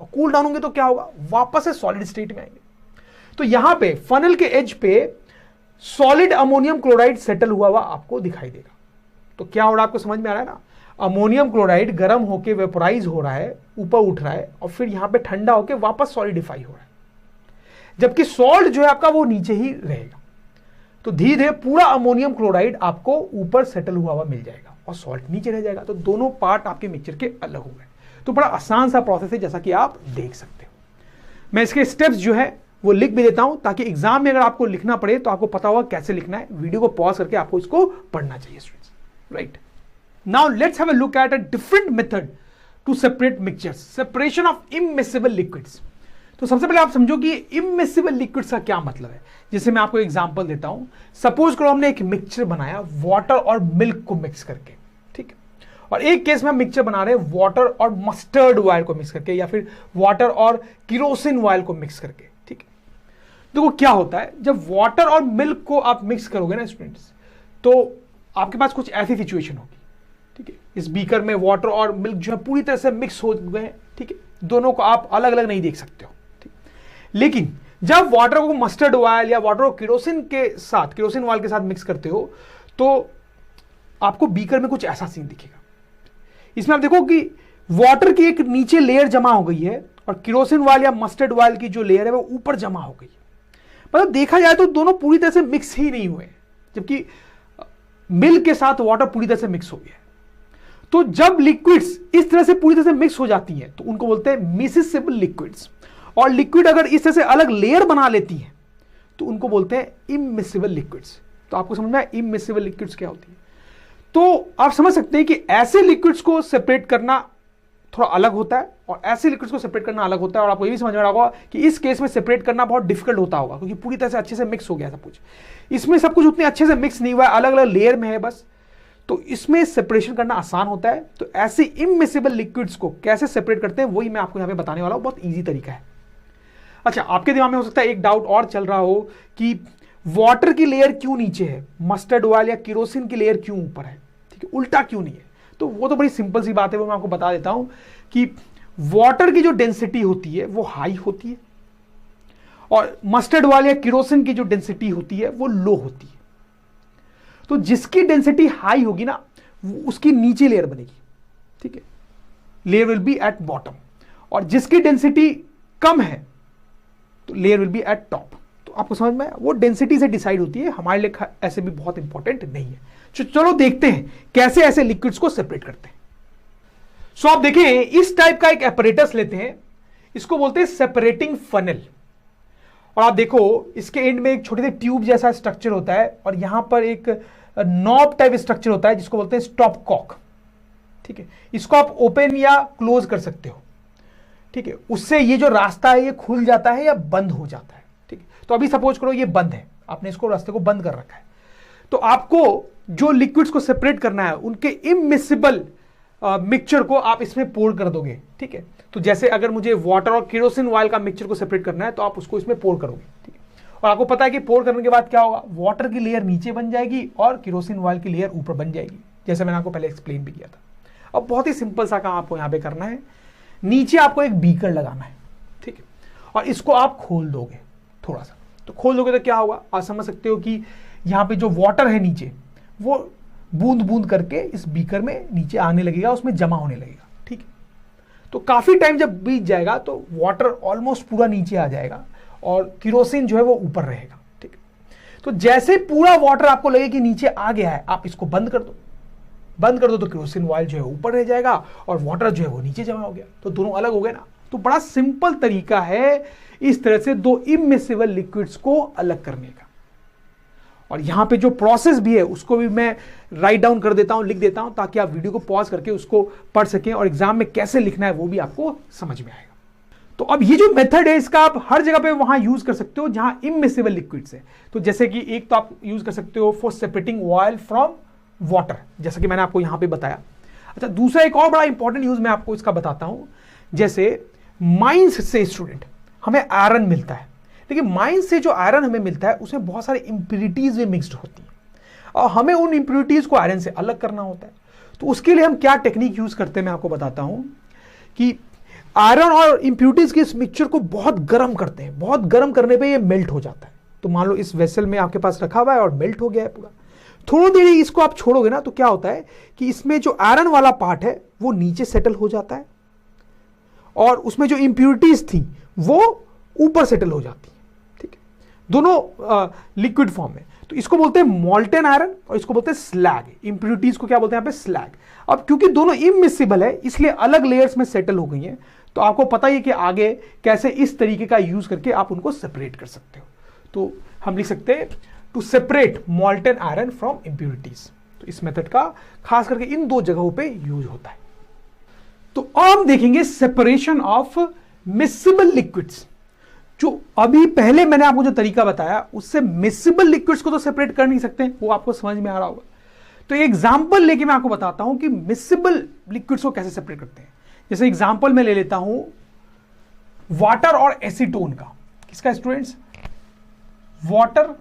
कूल डाउन होंगे तो क्या होगा, वापस से सॉलिड स्टेट में आएंगे। तो यहां पे फनल के एज पे सॉलिड अमोनियम क्लोराइड सेटल हुआ आपको दिखाई देगा। तो क्या हो रहा है आपको समझ में आ रहा है ना, अमोनियम क्लोराइड गर्म होकर वेपोराइज हो रहा है, ऊपर उठ रहा है और फिर यहां पे ठंडा होकर वापस सॉलिडिफाई हो रहा है, जबकि सॉल्ट जो है आपका वो नीचे ही रहेगा। तो धीरे धीरे पूरा अमोनियम क्लोराइड आपको ऊपर सेटल हुआ मिल जाएगा और सॉल्ट नीचे रह जाएगा। तो दोनों पार्ट आपके मिक्सचर के अलग हो गए। तो बड़ा आसान सा प्रोसेस है, जैसा कि आप देख सकते हो। मैं इसके स्टेप्स जो है वो लिख भी देता हूं ताकि एग्जाम में अगर आपको लिखना पड़े तो आपको पता होगा कैसे लिखना है। वीडियो को पॉज करके आपको इसको पढ़ना चाहिए students, right. Now let's have a look at a different method to separate mixtures, separation of immiscible liquids. तो सबसे पहले आप समझो कि इमिसिबल लिक्विड्स का क्या मतलब है। जैसे मैं आपको एग्जांपल देता हूं, सपोज करो हमने एक मिक्सचर बनाया वाटर और मिल्क को मिक्स करके, ठीक है, और एक केस में हम मिक्सचर बना रहे हैं वाटर और मस्टर्ड ऑयल को मिक्स करके, या फिर वाटर और किरोसिन ऑयल को मिक्स करके, ठीक है। देखो क्या होता है, जब वाटर और मिल्क को आप मिक्स करोगे ना स्टूडेंट्स, तो आपके पास कुछ ऐसी सिचुएशन होगी, ठीक है। इस बीकर में वाटर और मिल्क जो है पूरी तरह से मिक्स हो गए हैं, ठीक है। दोनों को आप अलग अलग नहीं देख सकते हो, ठीक। लेकिन जब वाटर को मस्टर्ड ऑयल या वाटर को केरोसिन के साथ, केरोसिन ऑयल के साथ मिक्स करते हो, तो आपको बीकर में कुछ ऐसा सीन दिखेगा। इसमें आप देखो कि वाटर की एक नीचे लेयर जमा हो गई है और केरोसिन ऑयल या मस्टर्ड ऑयल की जो लेयर है वो ऊपर जमा हो गई है। मतलब देखा जाए तो दोनों पूरी तरह से मिक्स ही नहीं हुए, जबकि मिल्क के साथ वाटर पूरी तरह से मिक्स हो गया है। तो जब लिक्विड्स इस तरह से पूरी तरह से मिक्स हो जाती हैं तो उनको बोलते हैं मिसिबल लिक्विड्स। और लिक्विड अगर इस तरह से अलग लेयर बना लेती है तो उनको बोलते हैं इमिसिबल लिक्विड्स। तो आपको समझ में आया इमिसिबल लिक्विड्स क्या होती है। तो आप समझ सकते हैं कि ऐसे लिक्विड्स को सेपरेट करना थोड़ा अलग होता है और ऐसे लिक्विड्स को सेपरेट करना अलग होता है। और आपको ये भी समझ में आ रहा होगा कि इस केस में सेपरेट करना बहुत डिफिकल्ट होता होगा, क्योंकि पूरी तरह से अच्छे से मिक्स हो गया सब कुछ। इसमें सब कुछ उतने अच्छे से मिक्स नहीं हुआ है, अलग अलग लेयर में है बस, तो इसमें सेपरेशन करना आसान होता है। तो ऐसे इमिसिबल लिक्विड्स को कैसे सेपरेट करते हैं वही मैं आपको यहां पे बताने वाला हूं, बहुत ईजी तरीका है। अच्छा, आपके दिमाग में हो सकता है एक डाउट और चल रहा हो कि वाटर की लेयर क्यों नीचे है, मस्टर्ड ऑयल या केरोसिन की लेयर क्यों ऊपर है, ठीक है, उल्टा क्यों नहीं है। तो वो तो बड़ी सिंपल सी बात है, वो मैं आपको बता देता हूं कि वाटर की जो डेंसिटी होती है वो हाई होती है और मस्टर्ड ऑयल या केरोसिन की जो डेंसिटी होती है वो लो होती है। तो जिसकी डेंसिटी हाई होगी ना उसकी नीचे लेयर बनेगी, ठीक है, layer will be at bottom. और जिसकी डेंसिटी कम है तो layer will be eight top. तो आपको समझ में, वो डेंसिटी से डिसाइड होती है, हमारे लिए ऐसे भी बहुत इंपॉर्टेंट नहीं है। चलो देखते हैं कैसे ऐसे लिक्विड्स को सेपरेट करते हैं। सो आप देखें, इस टाइप का एक एपरेटस लेते हैं, इसको बोलते हैं सेपरेटिंग फनल। और आप देखो इसके एंड में एक छोटी सी ट्यूब जैसा स्ट्रक्चर होता है और यहां पर एक नॉब टाइप स्ट्रक्चर होता है जिसको बोलते हैं स्टॉप कॉक, ठीक है। इसको आप ओपन या क्लोज कर सकते हो, ठीक है। उससे ये जो रास्ता है ये खुल जाता है या बंद हो जाता है, ठीक है। तो अभी सपोज करो ये बंद है, आपने इसको रास्ते को बंद कर रखा है, तो आपको जो लिक्विड्स को सेपरेट करना है उनके इमिसिबल मिक्सचर को आप इसमें पोर कर दोगे, ठीक है। तो जैसे अगर मुझे वाटर और केरोसिन ऑयल का मिक्सचर को सेपरेट करना है तो आप उसको इसमें पोर करोगे, ठीक है। और आपको पता है कि पोर करने के बाद क्या होगा, वाटर की लेयर नीचे बन जाएगी और केरोसिन ऑयल की लेयर ऊपर बन जाएगी, जैसे मैंने आपको पहले एक्सप्लेन भी किया था। अब बहुत ही सिंपल सा काम आपको यहां पे करना है, नीचे आपको एक बीकर लगाना है, ठीक है, और इसको आप खोल दोगे थोड़ा सा। तो खोल दोगे तो क्या होगा, आप समझ सकते हो कि यहां पे जो वाटर है नीचे वो बूंद बूंद करके इस बीकर में नीचे आने लगेगा, उसमें जमा होने लगेगा, ठीक है। तो काफी टाइम जब बीत जाएगा तो वाटर ऑलमोस्ट पूरा नीचे आ जाएगा और केरोसिन जो है वो ऊपर रहेगा, ठीक है। तो जैसे पूरा वाटर आपको लगे कि नीचे आ गया है, आप इसको बंद कर दो। बंद कर दो तो केरोसिन ऑयल जो है ऊपर रह जाएगा और वाटर जो है वो नीचे जमा हो गया, तो दोनों अलग हो गए ना। तो बड़ा सिंपल तरीका है इस तरह से दो इमिसिबल लिक्विड्स को अलग करने का। और यहां पे जो प्रोसेस भी है उसको भी मैं राइट डाउन कर देता हूं, लिख देता हूं, ताकि आप वीडियो को पॉज करके उसको पढ़ सकें और एग्जाम में कैसे लिखना है वो भी आपको समझ में आएगा। तो अब ये जो मेथड है इसका आप हर जगह पे वहां यूज कर सकते हो जहां इमिसिबल लिक्विड्स है। तो जैसे कि एक तो आप यूज कर सकते हो for separating oil from water, जैसा कि मैंने आपको यहां पे बताया। अच्छा, दूसरा एक और बड़ा इंपॉर्टेंट यूज मैं आपको इसका बताता हूं। जैसे माइंस से स्टूडेंट हमें आयरन मिलता है, लेकिन माइंस से जो आयरन हमें मिलता है उसमें बहुत सारी इंप्योरिटीज भी मिक्स्ड होती हैं और हमें उन इंप्योरिटीज को आयरन से अलग करना होता है। तो उसके लिए हम क्या टेक्निक यूज करते हैं मैं आपको बताता हूं कि आयरन और इंप्योरिटीज के इस मिक्सचर को बहुत गर्म करते हैं। बहुत गर्म करने पे ये मेल्ट हो जाता है। तो मान लो इस वेसल में आपके पास रखा हुआ है और मेल्ट हो गया है पूरा। थोड़ी देर इसको आप छोड़ोगे ना तो क्या होता है कि इसमें जो आयरन वाला पार्ट है वो नीचे सेटल हो जाता है और उसमें जो इंप्योरिटीज थी वो ऊपर सेटल हो जाती है, ठीक है, दोनों लिक्विड फॉर्म में। तो इसको बोलते हैं मॉल्टेन आयरन और इसको बोलते हैं स्लैग। इंप्योरिटीज को क्या बोलते हैं यहाँ पे, स्लैग। अब क्योंकि दोनों इमिसिबल है इसलिए अलग लेयर्स में सेटल हो गई हैं। तो आपको पता ही है कि आगे कैसे इस तरीके का यूज करके आप उनको सेपरेट कर सकते हो। तो हम लिख सकते हैं to separate molten iron from impurities. तो इस मेथड का खास करके इन दो जगहों पे यूज होता है। तो अब हम देखेंगे सेपरेशन ऑफ मिसिबल लिक्विड्स। जो अभी पहले मैंने आपको जो तरीका बताया उससे मिसिबल लिक्विड्स को तो सेपरेट कर नहीं सकते, वो आपको समझ में आ रहा होगा। तो एग्जांपल लेके मैं आपको बताता हूं कि मिसिबल लिक्विड्स को कैसे सेपरेट करते हैं। जैसे एग्जांपल मैं ले लेता हूं वाटर और एसीटोन का। किसका स्टूडेंट्स, वाटर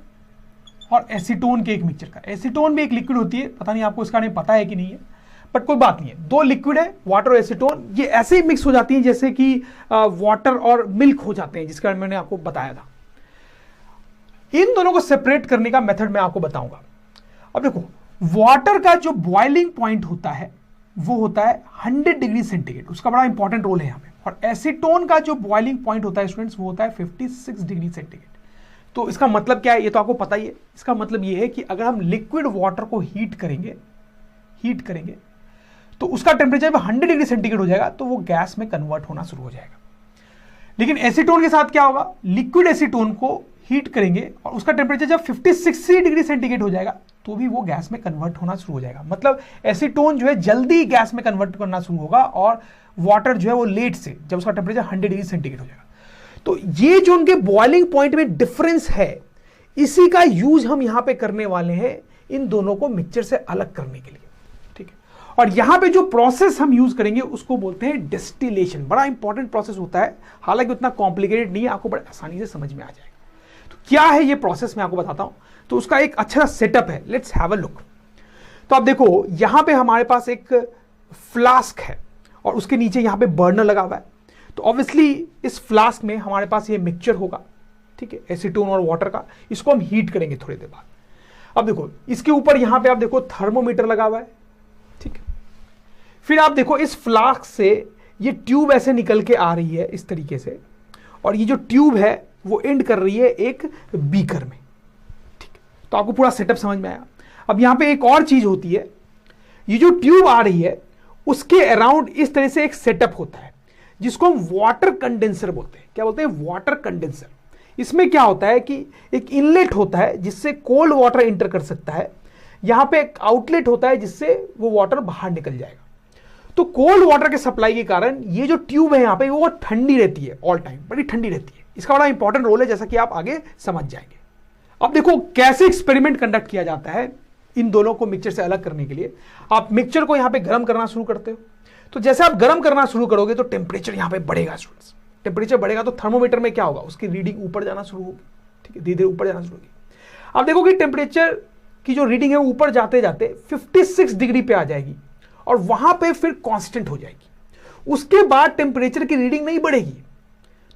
और एसीटोन के एक मिक्सचर का। एसीटोन भी एक लिक्विड होती है, पता नहीं आपको इसका नहीं पता है कि नहीं है, बट कोई बात नहीं है। दो लिक्विड है, वाटर और एसीटोन, ये ऐसे ही मिक्स हो जाती हैं जैसे कि वाटर और मिल्क हो जाते हैं, जिसका मैंने आपको बताया था। इन दोनों को सेपरेट करने का मेथड मैं आपको बताऊंगा। अब देखो, वाटर का जो बॉइलिंग पॉइंट होता है वो होता है 100 डिग्री सेंटीग्रेड, उसका बड़ा इंपॉर्टेंट रोल है यहाँ पे। और एसीटोन का जो बॉइलिंग पॉइंट होता है स्टूडेंट्स, वो होता है 56 डिग्री सेंटीग्रेड। तो इसका मतलब क्या है, ये तो आपको पता ही है। इसका मतलब ये है कि अगर हम लिक्विड वाटर को हीट करेंगे तो उसका टेम्परेचर 100 डिग्री सेंटीग्रेड हो जाएगा, तो वो गैस में कन्वर्ट होना शुरू हो जाएगा। लेकिन एसीटोन के साथ क्या होगा, लिक्विड एसीटोन को हीट करेंगे और उसका टेम्परेचर जब 50-60 डिग्री सेंटीग्रेड हो जाएगा तो भी वो गैस में कन्वर्ट होना शुरू हो जाएगा। मतलब एसीटोन जो है जल्दी गैस में कन्वर्ट करना शुरू होगा और वाटर जो है वो लेट से, जब उसका टेम्परेचर 100 डिग्री सेंटीग्रेड हो जाएगा। तो ये जो उनके बॉइलिंग पॉइंट में डिफरेंस है, इसी का यूज हम यहां पे करने वाले हैं इन दोनों को मिक्सचर से अलग करने के लिए, ठीक है। और यहां पे जो प्रोसेस हम यूज करेंगे उसको बोलते हैं डिस्टिलेशन। बड़ा इंपॉर्टेंट प्रोसेस होता है, हालांकि उतना कॉम्प्लिकेटेड नहीं है, आपको बड़े आसानी से समझ में आ जाएगा। तो क्या है ये प्रोसेस, मैं आपको बताता हूं। तो उसका एक अच्छा सेटअप है, लेट्स हैव अ लुक। तो आप देखो, यहां पे हमारे पास एक फ्लास्क है और उसके नीचे यहां पे बर्नर लगा हुआ है। तो ऑब्वियसली इस फ्लास्क में हमारे पास ये मिक्सचर होगा, ठीक है, एसीटोन और वाटर का। इसको हम हीट करेंगे थोड़ी देर बाद। अब देखो, इसके ऊपर यहां पे आप देखो थर्मोमीटर लगा हुआ है, ठीक है। फिर आप देखो, इस फ्लास्क से ये ट्यूब ऐसे निकल के आ रही है इस तरीके से, और ये जो ट्यूब है वो एंड कर रही है एक बीकर में, ठीक है। तो आपको पूरा सेटअप समझ में आया। अब यहां पे एक और चीज होती है, ये जो ट्यूब आ रही है उसके अराउंड इस तरह से एक सेटअप होता है जिसको हम वाटर कंडेंसर बोलते हैं। क्या बोलते हैं, वाटर कंडेंसर। इसमें क्या होता है कि एक इनलेट होता है जिससे कोल्ड वाटर एंटर कर सकता है, यहां पे एक आउटलेट होता है जिससे वो वाटर बाहर निकल जाएगा। तो कोल्ड वाटर के सप्लाई के कारण ये जो ट्यूब है यहां पे वो ठंडी रहती है, ऑल टाइम बड़ी ठंडी रहती है। इसका बड़ा इंपॉर्टेंट रोल है, जैसा कि आप आगे समझ जाएंगे। अब देखो कैसे एक्सपेरिमेंट कंडक्ट किया जाता है इन दोनों को मिक्सचर से अलग करने के लिए। आप मिक्सचर को यहां पे गर्म करना शुरू करते हो, तो जैसे आप गर्म करना शुरू करोगे तो टेम्परेचर यहां पे बढ़ेगा स्टूडेंट्स। टेम्परेचर बढ़ेगा तो थर्मोमीटर में क्या होगा, उसकी रीडिंग ऊपर जाना शुरू होगी, ठीक है, धीरे धीरे ऊपर जाना शुरू होगी। आप देखो कि टेम्परेचर की जो रीडिंग है वो ऊपर जाते जाते 56 डिग्री पे आ जाएगी और वहां पे फिर कांस्टेंट हो जाएगी। उसके बाद टेम्परेचर की रीडिंग नहीं बढ़ेगी।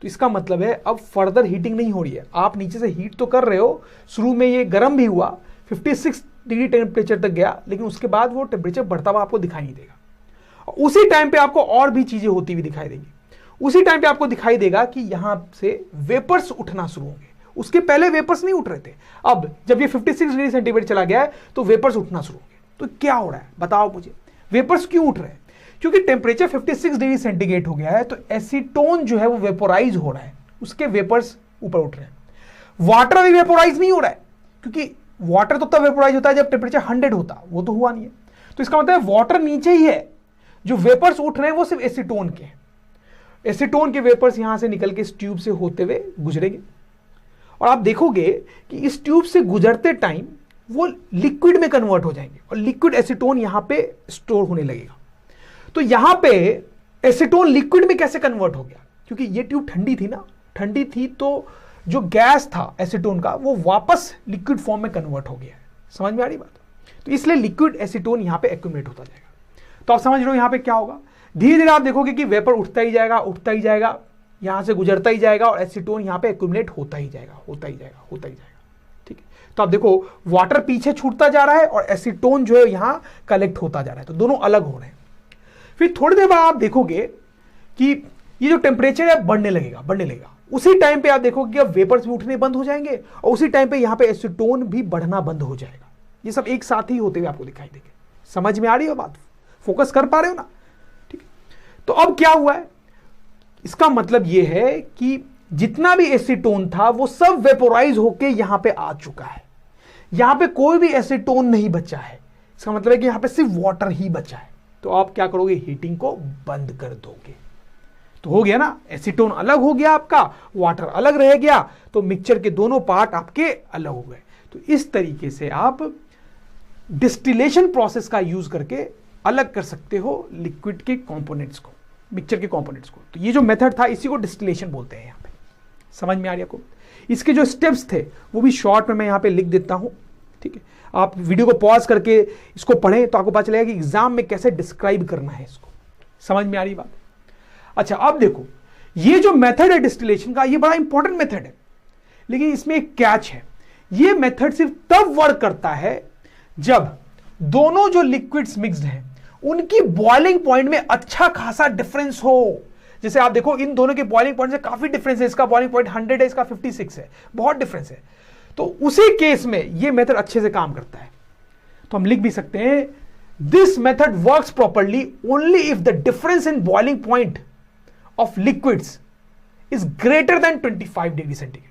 तो इसका मतलब है अब फर्दर हीटिंग नहीं हो रही है। आप नीचे से हीट तो कर रहे हो, शुरू में ये गर्म भी हुआ, 56 डिग्री टेम्परेचर तक गया, लेकिन उसके बाद वो टेम्परेचर बढ़ता हुआ आपको दिखाई नहीं देगा। उसी टाइम पे आपको और भी चीजें होती हुई दिखाई देंगी। उसी टाइम पे आपको दिखाई देगा कि यहां से वेपर्स उठना शुरू होंगे। उसके पहले वेपर्स नहीं उठ रहे थे, अब जब ये 56 डिग्री सेंटीग्रेड चला गया है तो वेपर्स उठना शुरू होंगे। तो क्या हो रहा है बताओ मुझे, वेपर्स क्यों उठ रहे हैं? क्योंकि टेम्परेचर 56 डिग्री सेंटीग्रेड हो गया है, तो एसीटोन जो है वो वेपोराइज हो रहा है, उसके वेपर्स ऊपर उठ रहे हैं। वाटर अभी वेपोराइज नहीं हो रहा है, क्योंकि वाटर तो तब वेपोराइज होता है जब टेम्परेचर 100 होता, वो तो हुआ नहीं है। तो इसका मतलब है वाटर नीचे ही है, जो वेपर्स उठ रहे हैं वो सिर्फ एसीटोन के हैं। एसीटोन के वेपर्स यहां से निकल के इस ट्यूब से होते हुए गुजरेंगे और आप देखोगे कि इस ट्यूब से गुजरते टाइम वो लिक्विड में कन्वर्ट हो जाएंगे और लिक्विड एसीटोन यहां पे स्टोर होने लगेगा। तो यहां पे एसीटोन लिक्विड में कैसे कन्वर्ट हो गया? क्योंकि ये ट्यूब ठंडी थी ना, ठंडी थी तो जो गैस था एसीटोन का वो वापस लिक्विड फॉर्म में कन्वर्ट हो गया है। समझ में आ रही बात? तो इसलिए लिक्विड एसीटोन यहां पे एक्यूमुलेट होता जाएगा। तो आप समझ रहे हो यहां पे क्या होगा, धीरे धीरे आप देखोगे कि वेपर उठता ही जाएगा, उठता ही जाएगा, यहां से गुजरता ही जाएगा और एसीटोन यहां पे एक्यूमुलेट होता ही जाएगा, होता ही जाएगा, होता ही जाएगा। ठीक है, तो आप देखो वाटर पीछे छूटता जा रहा है और एसीटोन जो है यहां कलेक्ट होता जा रहा है, तो दोनों अलग हो रहे हैं। फिर थोड़ी देर बाद आप देखोगे कि ये जो टेम्परेचर है बढ़ने लगेगा, बढ़ने लगेगा। उसी टाइम पे आप देखोगे कि अब वेपर्स भी उठने बंद हो जाएंगे और उसी टाइम पे यहां पे एसीटोन भी बढ़ना बंद हो जाएगा। ये सब एक साथ ही होते हुए आपको दिखाई देंगे। समझ में आ रही है बात? फोकस कर पा रहे हो ना? ठीक है, तो अब क्या हुआ है, इसका मतलब यह है कि जितना भी एसीटोन था वो सब वेपोराइज होके यहां पे आ चुका है। यहां पे कोई भी एसीटोन नहीं बचा है। इसका मतलब है कि यहां पे सिर्फ वाटर ही बचा है। तो आप क्या करोगे, हीटिंग को बंद कर दोगे। तो हो गया ना, एसीटोन अलग हो गया आपका, वाटर अलग रह गया, तो मिक्सचर के दोनों पार्ट आपके अलग हो गए। तो इस तरीके से आप डिस्टिलेशन प्रोसेस का यूज करके अलग कर सकते हो लिक्विड के कंपोनेंट्स को, मिक्सचर के कंपोनेंट्स को। तो ये जो मेथड था इसी को डिस्टिलेशन बोलते हैं यहां पे। समझ में आ रही है आपको? इसके जो स्टेप्स थे वो भी शॉर्ट में मैं यहां पे लिख देता हूं, ठीक है? आप वीडियो को पॉज करके इसको पढ़ें तो आपको पता चलेगा कि एग्जाम में कैसे डिस्क्राइब करना है इसको। समझ में आ रही बात? अच्छा, अब देखो, ये जो मेथड है डिस्टिलेशन का, ये बड़ा इंपॉर्टेंट मेथड है, लेकिन इसमें एक कैच है। ये मेथड सिर्फ तब वर्क करता है जब दोनों जो लिक्विड्स मिक्स्ड हैं उनकी बॉइलिंग पॉइंट में अच्छा खासा डिफरेंस हो। जैसे आप देखो, इन दोनों के बॉइलिंग पॉइंट से काफी डिफरेंस है, इसका बॉइलिंग पॉइंट 100 है, इसका 56 है, बहुत डिफरेंस है। तो उसी केस में ये मेथड अच्छे से काम करता है। तो हम लिख भी सकते हैं, this method works properly only if the difference in boiling point of liquids is greater than 25 degree centigrade.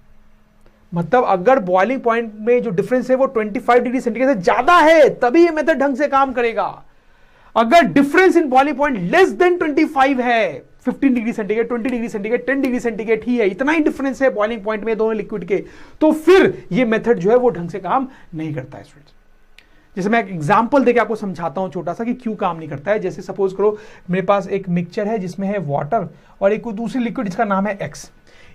मतलब अगर बॉइलिंग पॉइंट में जो डिफरेंस है वो 25 डिग्री सेंटीग्रेड से ज्यादा है तभी ये मेथड ढंग से काम करेगा। अगर difference in boiling point less than 25 है, 15 degree centigrade, 20 degree centigrade, 10 degree centigrade ही है, इतना ही डिफरेंस है बॉइलिंग पॉइंट में दोनों लिक्विड के, तो फिर ये मेथड जो है वो ढंग से काम नहीं करता है स्टूडेंट्स। जैसे मैं एक एग्जांपल देके आपको समझाता हूं छोटा सा कि क्यों काम नहीं करता है। जैसे सपोज करो मेरे पास एक मिक्सचर है जिसमें है वाटर और एक दूसरी लिक्विड जिसका नाम है एक्स।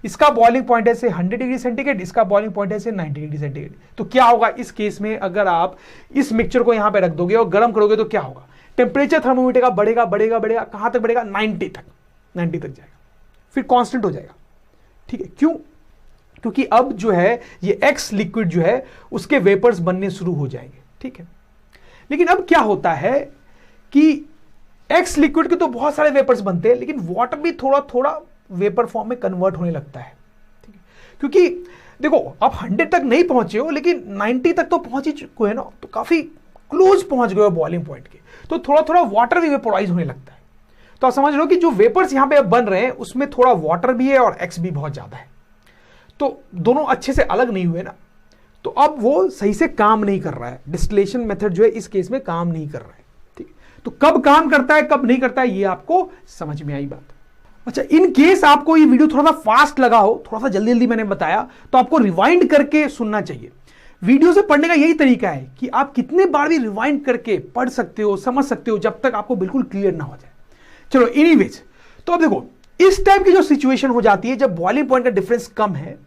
इसका बॉइलिंग पॉइंट है से 100 डिग्री सेंटीग्रेड, इसका बॉइलिंग पॉइंट है से 90 डिग्री सेंटीग्रेड। तो क्या होगा इस केस में, अगर आप इस मिक्सचर को यहां पे रख दोगे और गर्म करोगे तो क्या होगा, टेम्परेचर थर्मोमीटर का बढ़ेगा बढ़ेगा बढ़ेगा, कहां तक बढ़ेगा, 90 तक जाएगा, फिर कांस्टेंट हो जाएगा। ठीक है, क्यों? क्योंकि अब जो है ये एक्स लिक्विड जो है उसके वेपर्स बनने शुरू हो जाएंगे। ठीक है, लेकिन अब क्या होता है कि एक्स लिक्विड के तो बहुत सारे वेपर्स बनते हैं, लेकिन वाटर भी थोड़ा थोड़ा वेपर फॉर्म में कन्वर्ट होने लगता है। ठीक है, क्योंकि देखो आप 100 तक नहीं पहुंचे हो लेकिन 90 तक तो पहुंच ही चुके हैं ना, तो काफी क्लोज पहुंच गए हो बॉइलिंग पॉइंट के, तो थोड़ा थोड़ा वाटर भी वेपोराइज होने लगता है। तो आप समझ लो कि जो वेपर्स यहां पे बन रहे हैं उसमें थोड़ा वाटर भी है और एक्स भी बहुत ज्यादा है, तो दोनों अच्छे से अलग नहीं हुए ना, तो अब वो सही से काम नहीं कर रहा है। डिस्टिलेशन मेथड जो है इस केस में काम नहीं कर रहा है। ठीक है, तो कब काम करता है कब नहीं करता है ये आपको समझ में आई बात। अच्छा, इन केस आपको ये वीडियो थोड़ा सा फास्ट लगा हो, थोड़ा सा जल्दी जल्दी मैंने बताया, तो आपको रिवाइंड करके सुनना चाहिए। वीडियो से पढ़ने का यही तरीका है कि आप कितने बार भी रिवाइंड करके पढ़ सकते हो, समझ सकते हो, जब तक आपको बिल्कुल क्लियर ना हो जाए। चलो एनीवेज, तो अब देखो इस टाइप की जो सिचुएशन हो जाती है जब बॉइलिंग पॉइंट का डिफरेंस कम है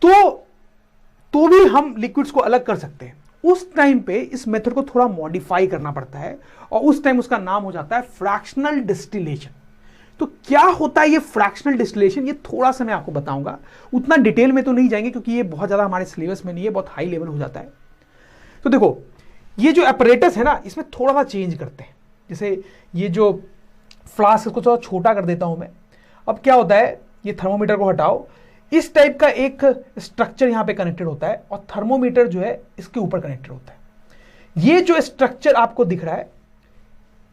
तो भी हम लिक्विड्स को अलग कर सकते हैं। उस टाइम पे इस मेथड को थोड़ा मॉडिफाई करना पड़ता है और उस टाइम उसका नाम हो जाता है फ्रैक्शनल डिस्टिलेशन। तो क्या होता है ये फ्रैक्शनल डिस्टिलेशन, ये थोड़ा सा मैं आपको बताऊंगा, उतना डिटेल में तो नहीं जाएंगे क्योंकि ये बहुत ज्यादा हमारे सिलेबस में नहीं है, बहुत हाई लेवल हो जाता है। तो देखो ये जो एपरेटस है ना, इसमें थोड़ा सा चेंज करते हैं। जैसे ये जो फ्लास्क को थोड़ा छोटा कर देता हूं मैं। अब क्या होता है, ये थर्मोमीटर को हटाओ, इस टाइप का एक स्ट्रक्चर यहां पे कनेक्टेड होता है और थर्मोमीटर जो है इसके ऊपर कनेक्टेड होता है। ये जो स्ट्रक्चर आपको दिख रहा है,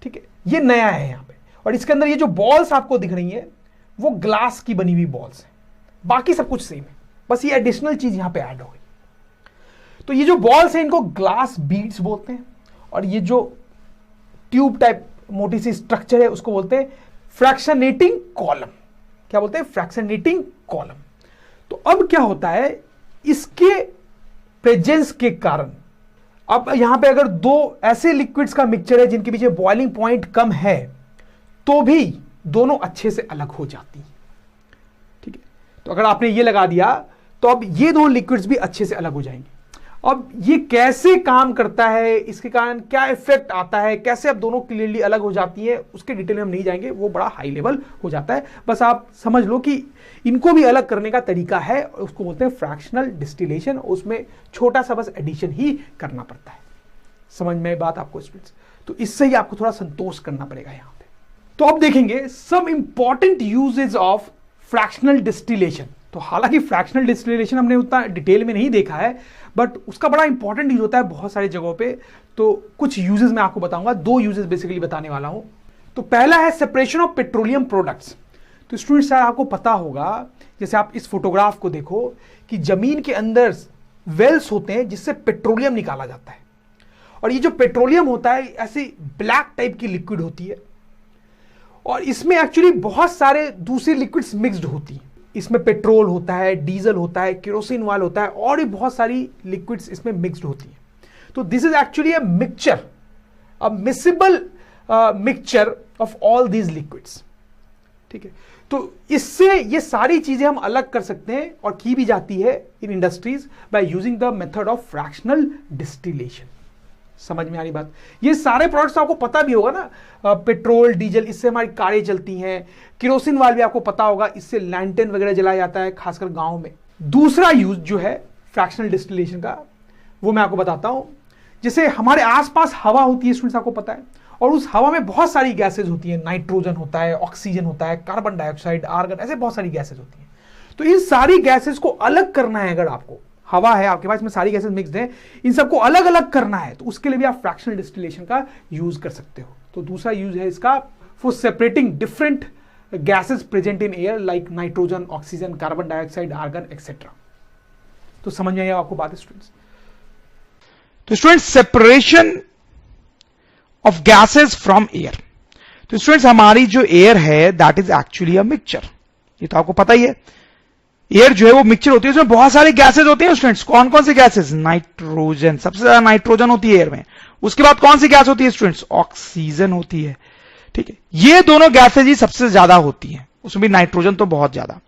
ठीक है, ये नया है यहां पे, और इसके अंदर ये जो बॉल्स आपको दिख रही हैं वो ग्लास की बनी हुई बॉल्स हैं, बाकी सब कुछ सेम है, बस ये एडिशनल चीज यहां पे ऐड हो गई। तो ये जो बॉल्स हैं इनको ग्लास बीड्स बोलते हैं, और ये जो ट्यूब टाइप मोटी सी स्ट्रक्चर है उसको बोलते हैं फ्रैक्शनेटिंग कॉलम। क्या बोलते हैं? Fractionating column. तो अब क्या होता है, इसके प्रेजेंस के कारण अब यहां पे अगर दो ऐसे लिक्विड्स का मिक्सचर है जिनके पीछे बॉइलिंग पॉइंट कम है तो भी दोनों अच्छे से अलग हो जाती हैं। ठीक है, तो अगर आपने ये लगा दिया तो अब ये दोनों लिक्विड्स भी अच्छे से अलग हो जाएंगे। अब ये कैसे काम करता है, इसके कारण क्या इफेक्ट आता है, कैसे अब दोनों क्लियरली अलग हो जाती है, उसके डिटेल में हम नहीं जाएंगे, वो बड़ा हाई लेवल हो जाता है। बस आप समझ लो कि इनको भी अलग करने का तरीका है, उसको बोलते हैं फ्रैक्शनल डिस्टिलेशन, उसमें छोटा सा बस एडिशन ही करना पड़ता है। समझ में बात आपको स्टूडेंट्स? तो इससे ही आपको थोड़ा संतोष करना पड़ेगा यहां पे। तो अब देखेंगे some important uses of fractional distillation. तो हालांकि फ्रैक्शनल डिस्टिलेशन हमने उतना डिटेल में नहीं देखा है, बट उसका बड़ा इंपॉर्टेंट यूज होता है बहुत सारी जगहों पे। तो कुछ यूजेस मैं आपको बताऊंगा, दो यूजेस बेसिकली बताने वाला हूं। तो पहला है सेपरेशन ऑफ पेट्रोलियम प्रोडक्ट्स। तो स्टूडेंट्स आपको पता होगा, जैसे आप इस फोटोग्राफ को देखो कि जमीन के अंदर वेल्स होते हैं जिससे पेट्रोलियम निकाला जाता है, और ये जो पेट्रोलियम होता है ऐसी ब्लैक टाइप की लिक्विड होती है, और इसमें एक्चुअली बहुत सारे दूसरे लिक्विड्स मिक्स्ड होती हैं। इसमें पेट्रोल होता है, डीजल होता है, केरोसिन ऑयल होता है, और भी बहुत सारी लिक्विड्स इसमें मिक्स्ड होती हैं। तो this is actually a mixture, a miscible mixture of all these liquids. ठीक है, तो इससे ये सारी चीजें हम अलग कर सकते हैं और की भी जाती है in industries by using the method of fractional distillation. समझ में आ रही बात? ये सारे प्रोडक्ट्स आपको पता भी होगा ना, पेट्रोल डीजल, इससे हमारी कारें चलती हैं। केरोसिन वाल भी आपको पता होगा, इससे लैंटर्न वगैरह जलाया जाता है खासकर गांव में। दूसरा यूज जो है फ्रैक्शनल डिस्टिलेशन का, वो मैं आपको बताता हूं। जैसे हमारे आसपास हवा होती है स्टूडेंट्स, आपको पता है, और उस हवा में बहुत सारी गैसेज होती हैं, नाइट्रोजन होता है, ऑक्सीजन होता है, कार्बन डाइऑक्साइड, आर्गन, ऐसे बहुत सारी गैसेज होती हैं। तो इन सारी गैसेज को अलग करना है, अगर आपको हवा है आपके पास में सारी गैसेज मिक्स्ड हैं, इन सबको अलग अलग करना है, तो उसके लिए भी आप फ्रैक्शनल डिस्टिलेशन का यूज कर सकते हो। तो दूसरा यूज है इसका for separating different gases present in air like nitrogen, oxygen, carbon dioxide, argon etcetera. तो समझ में आया आपको बात स्टूडेंट्स? तो students, separation of gases from air. तो स्टूडेंट्स, हमारी जो एयर है that is actually a mixture, ये तो आपको पता ही है। एयर जो है वो मिक्सचर होती है, उसमें बहुत सारे गैसेज होते हैं स्टूडेंट्स। कौन कौन से गैसेज? नाइट्रोजन, सबसे ज्यादा नाइट्रोजन होती है एयर में। उसके बाद कौन सी गैस होती है स्टूडेंट्स? ऑक्सीजन होती है। ठीक है, ये दोनों गैसेज ही सबसे ज्यादा होती हैं, उसमें भी नाइट्रोजन तो बहुत ज्यादा।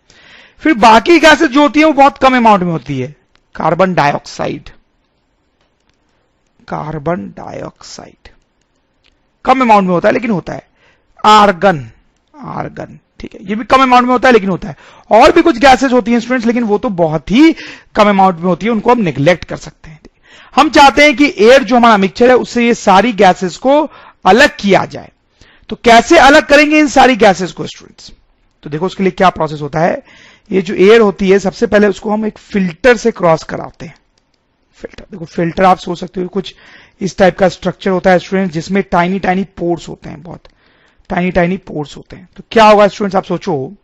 फिर बाकी गैसेज जो होती है वो बहुत कम अमाउंट में होती है। कार्बन डाइऑक्साइड, कार्बन डाइऑक्साइड कम अमाउंट में होता है लेकिन होता है। आर्गन, आर्गन, ठीक है, ये भी कम अमाउंट में होता है लेकिन होता है। और भी कुछ गैसेज होती हैं स्टूडेंट्स, लेकिन वो तो बहुत ही कम अमाउंट में होती है, उनको हम निग्लेक्ट कर सकते हैं। हम चाहते हैं कि एयर जो हमारा मिक्सचर है उससे ये सारी गैसेज को अलग किया जाए। तो कैसे अलग करेंगे इन सारी गैसेज को स्टूडेंट्स? तो देखो उसके लिए क्या प्रोसेस होता है। ये जो एयर होती है, सबसे पहले उसको हम एक फिल्टर से क्रॉस कराते हैं। फिल्टर, देखो फिल्टर आप सोच सकते हो कुछ इस टाइप का स्ट्रक्चर होता है स्टूडेंट्स, जिसमें टाइनी टाइनी पोर्स होते हैं, बहुत टाइनी टाइनी पोर्स होते हैं। तो क्या होगा स्टूडेंट्स, आप सोचो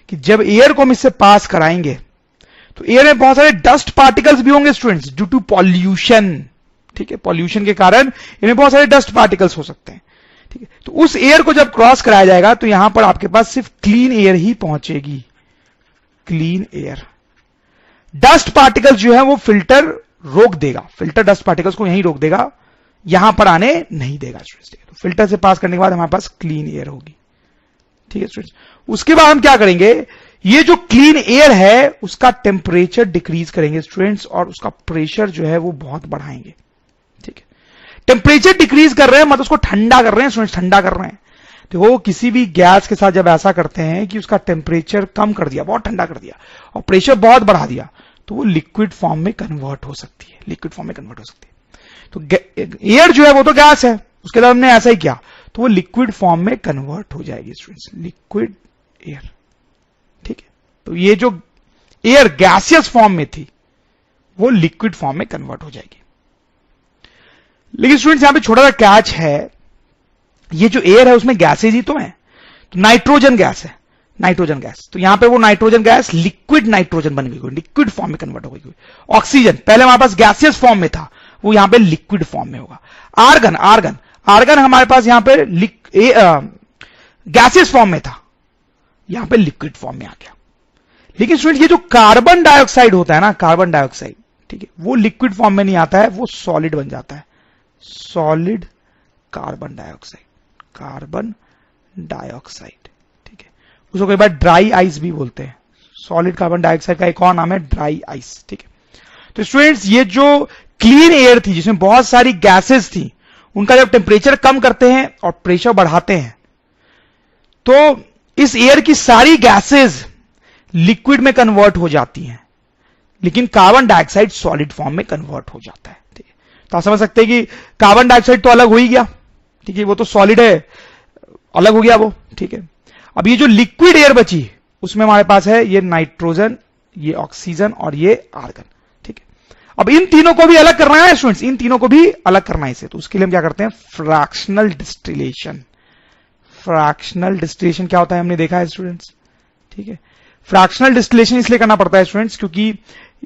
कि जब एयर को हम इससे पास कराएंगे तो एयर में बहुत सारे डस्ट पार्टिकल्स भी होंगे स्टूडेंट्स, ड्यू टू पॉल्यूशन। ठीक है, पॉल्यूशन के कारण इनमें बहुत सारे डस्ट पार्टिकल्स हो सकते हैं। ठीक है, तो उस एयर को जब क्रॉस कराया जाएगा तो यहां पर आपके पास सिर्फ क्लीन एयर ही पहुंचेगी, क्लीन एयर। डस्ट पार्टिकल्स जो है वो फिल्टर रोक देगा, फिल्टर डस्ट पार्टिकल्स को यहीं रोक देगा, यहां पर आने नहीं देगा स्टूडेंट्स। तो फिल्टर से पास करने के बाद हमारे पास क्लीन एयर होगी। ठीक है स्टूडेंट्स, उसके बाद हम क्या करेंगे, ये जो क्लीन एयर है उसका टेम्परेचर डिक्रीज करेंगे स्टूडेंट्स, और उसका प्रेशर जो है वो बहुत बढ़ाएंगे। ठीक है, टेम्परेचर डिक्रीज कर रहे हैं मतलब उसको ठंडा कर रहे हैं स्टूडेंट्स, ठंडा कर रहे हैं। तो वो किसी भी गैस के साथ जब ऐसा करते हैं कि उसका टेम्परेचर कम कर दिया, बहुत ठंडा कर दिया, और प्रेशर बहुत बढ़ा दिया, तो वो लिक्विड फॉर्म में कन्वर्ट हो सकती है, लिक्विड फॉर्म में कन्वर्ट हो सकती है। तो एयर जो है वो तो गैस है, उसके बाद हमने ऐसा ही किया तो वो लिक्विड फॉर्म में कन्वर्ट हो जाएगी स्टूडेंट्स, लिक्विड एयर। ठीक है, तो ये जो एयर गैसियस फॉर्म में थी वो लिक्विड फॉर्म में कन्वर्ट हो जाएगी। लेकिन स्टूडेंट्स यहां पे छोटा सा कैच है, ये जो एयर है उसमें गैसेज ही तो है। तो नाइट्रोजन गैस है, नाइट्रोजन गैस, तो यहां पे वो नाइट्रोजन गैस लिक्विड नाइट्रोजन बन गई, लिक्विड फॉर्म में कन्वर्ट हो गई। ऑक्सीजन पहले हमारे पास गैसियस फॉर्म में था, वो यहां पे लिक्विड फॉर्म में होगा। आर्गन, आर्गन, आर्गन हमारे पास यहां पे गैसियस फॉर्म में था, यहां पे लिक्विड फॉर्म में आ गया। लेकिन स्टूडेंट ये जो कार्बन डाइऑक्साइड होता है ना, कार्बन डाइऑक्साइड, ठीक है, वो लिक्विड फॉर्म में नहीं आता है, वो सॉलिड बन जाता है, solid carbon dioxide, carbon dioxide. ठीक है, उसको कई बार ड्राई आइस भी बोलते हैं। सॉलिड कार्बन डाइऑक्साइड का एक और नाम है ड्राई आइस। ठीक है, तो स्टूडेंट्स ये जो क्लीन एयर थी जिसमें बहुत सारी गैसेस थी, उनका जब टेम्परेचर कम करते हैं और प्रेशर बढ़ाते हैं तो इस एयर की सारी गैसेस लिक्विड में कन्वर्ट हो जाती हैं, लेकिन कार्बन डाइऑक्साइड सॉलिड फॉर्म में कन्वर्ट हो जाता है। ठीक है, तो आप समझ सकते हैं कि कार्बन डाइऑक्साइड तो अलग हो ही गया, ठीक है, वो तो सॉलिड है, अलग हो गया वो। ठीक है, अब ये जो लिक्विड एयर बची उसमें हमारे पास है ये नाइट्रोजन, ये ऑक्सीजन और ये आर्गन। ठीक है, अब इन तीनों को भी अलग करना है स्टूडेंट्स, इन तीनों को भी अलग करना है इसे, तो उसके लिए हम क्या करते हैं, फ्रैक्शनल डिस्टिलेशन। फ्रैक्शनल डिस्टिलेशन क्या होता है हमने देखा है स्टूडेंट्स। ठीक है, फ्रैक्शनल डिस्टिलेशन इसलिए करना पड़ता है स्टूडेंट्स क्योंकि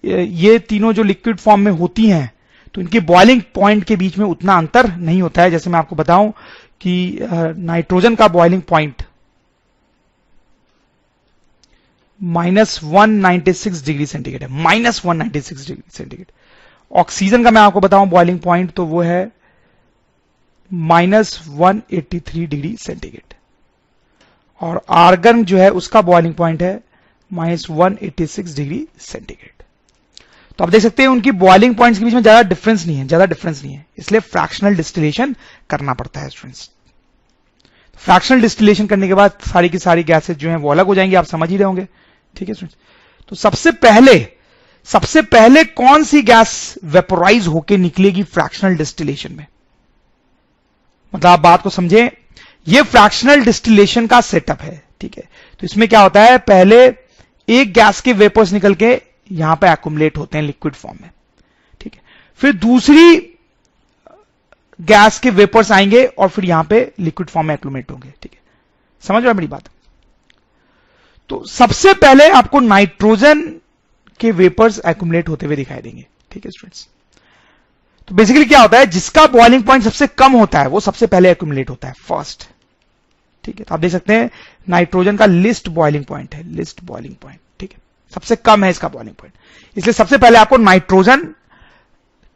ये तीनों जो लिक्विड फॉर्म में होती हैं तो इनके बॉइलिंग पॉइंट के बीच में उतना अंतर नहीं होता है। जैसे मैं आपको बताऊं कि नाइट्रोजन का बॉइलिंग पॉइंट -196 डिग्री सेंटीग्रेड है, -196 डिग्री सेंटीग्रेड। ऑक्सीजन का मैं आपको बताऊं बॉइलिंग पॉइंट तो वो है -183 डिग्री सेंटीग्रेड। और आर्गन जो है उसका बॉइलिंग पॉइंट है -186 डिग्री सेंटीग्रेड। तो आप देख सकते हैं उनकी बॉइलिंग पॉइंट्स के बीच में ज्यादा डिफरेंस नहीं है, इसलिए फ्रैक्शनल डिस्टिलेशन करना पड़ता है स्टूडेंट्स। फ्रैक्शनल डिस्टिलेशन करने के बाद सारी की सारी गैसेज जो हैं वो अलग हो जाएंगी, आप समझ ही रहे होंगे, ठीक है स्टूडेंट्स। तो सबसे पहले कौन सी गैस वेपोराइज होके निकलेगी फ्रैक्शनल डिस्टिलेशन में? मतलब आप बात को समझें, ये फ्रैक्शनल डिस्टिलेशन का सेटअप है, ठीक है। तो इसमें क्या होता है, पहले एक गैस के वेपर्स निकल के यहां पे एक्युमुलेट होते हैं लिक्विड फॉर्म में, ठीक है। फिर दूसरी गैस के वेपर्स आएंगे और फिर यहां पे लिक्विड फॉर्म में एक्युमुलेट होंगे, ठीक है। समझ रहे हो मेरी बात? तो सबसे पहले आपको नाइट्रोजन के वेपर्स एक्युमुलेट होते हुए दिखाई देंगे, ठीक है स्टूडेंट्स। तो बेसिकली क्या होता है, जिसका बॉइलिंग पॉइंट सबसे कम होता है वो सबसे पहले एक्युमुलेट होता है फर्स्ट, ठीक है। तो आप देख सकते हैं नाइट्रोजन का लिस्ट बॉइलिंग पॉइंट है, लिस्ट बॉइलिंग पॉइंट, ठीक है, सबसे कम है इसका बॉइलिंग पॉइंट, इसलिए सबसे पहले आपको नाइट्रोजन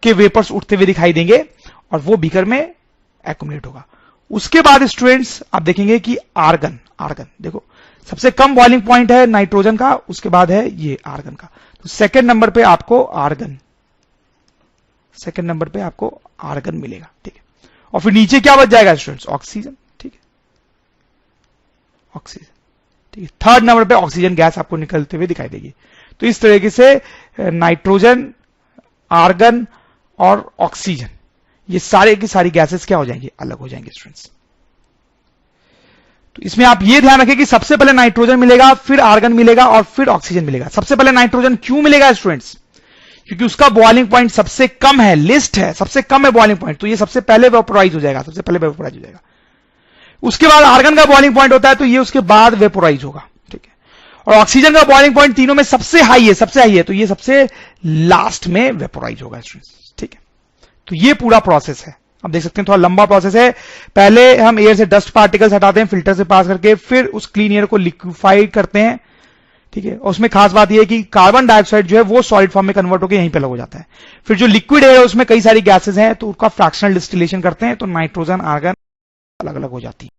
के वेपर्स उठते हुए दिखाई देंगे और वो बीकर में एक्युमुलेट होगा। उसके बाद स्टूडेंट्स आप देखेंगे कि आर्गन देखो सबसे कम बॉइलिंग पॉइंट है नाइट्रोजन का, उसके बाद है ये आर्गन का। तो सेकंड नंबर पे आपको आर्गन मिलेगा, ठीक है। और फिर नीचे क्या बच जाएगा स्टूडेंट्स? ऑक्सीजन, ठीक है, ऑक्सीजन, ठीक है। थर्ड नंबर पे ऑक्सीजन गैस आपको निकलते हुए दिखाई देगी। तो इस तरीके से नाइट्रोजन, आर्गन और ऑक्सीजन, ये सारे की सारी गैसेस क्या हो जाएंगी? अलग हो जाएंगे स्टूडेंट्स। तो इसमें आप ये ध्यान रखें कि सबसे पहले नाइट्रोजन मिलेगा, फिर आर्गन मिलेगा और फिर ऑक्सीजन मिलेगा। सबसे पहले नाइट्रोजन क्यों मिलेगा स्टूडेंट्स? क्योंकि उसका बॉइलिंग पॉइंट सबसे कम है, लिस्ट है, सबसे कम है बॉइलिंग पॉइंट, तो ये सबसे पहले वेपोराइज हो जाएगा, उसके बाद आर्गन का बॉइलिंग पॉइंट होता है तो ये उसके बाद वेपोराइज होगा, ठीक है। और ऑक्सीजन का बॉइलिंग पॉइंट तीनों में सबसे हाई है, तो ये सबसे लास्ट में वेपोराइज होगा स्टूडेंट्स, ठीक है। तो ये पूरा प्रोसेस है, आप देख सकते हैं थोड़ा लंबा प्रोसेस है। पहले हम एयर से डस्ट पार्टिकल्स हटाते हैं फिल्टर से पास करके, फिर उस क्लीन एयर को लिक्विफाइड करते हैं, ठीक है। और उसमें खास बात यह है कि कार्बन डाइऑक्साइड जो है वो सॉलिड फॉर्म में कन्वर्ट होकर यहीं पे अलग हो जाता है। फिर जो लिक्विड है उसमें कई सारी गैसेस हैं तो उसका फ्रैक्शनल डिस्टिलेशन करते हैं, तो नाइट्रोजन, आर्गन अलग अलग हो जाती है।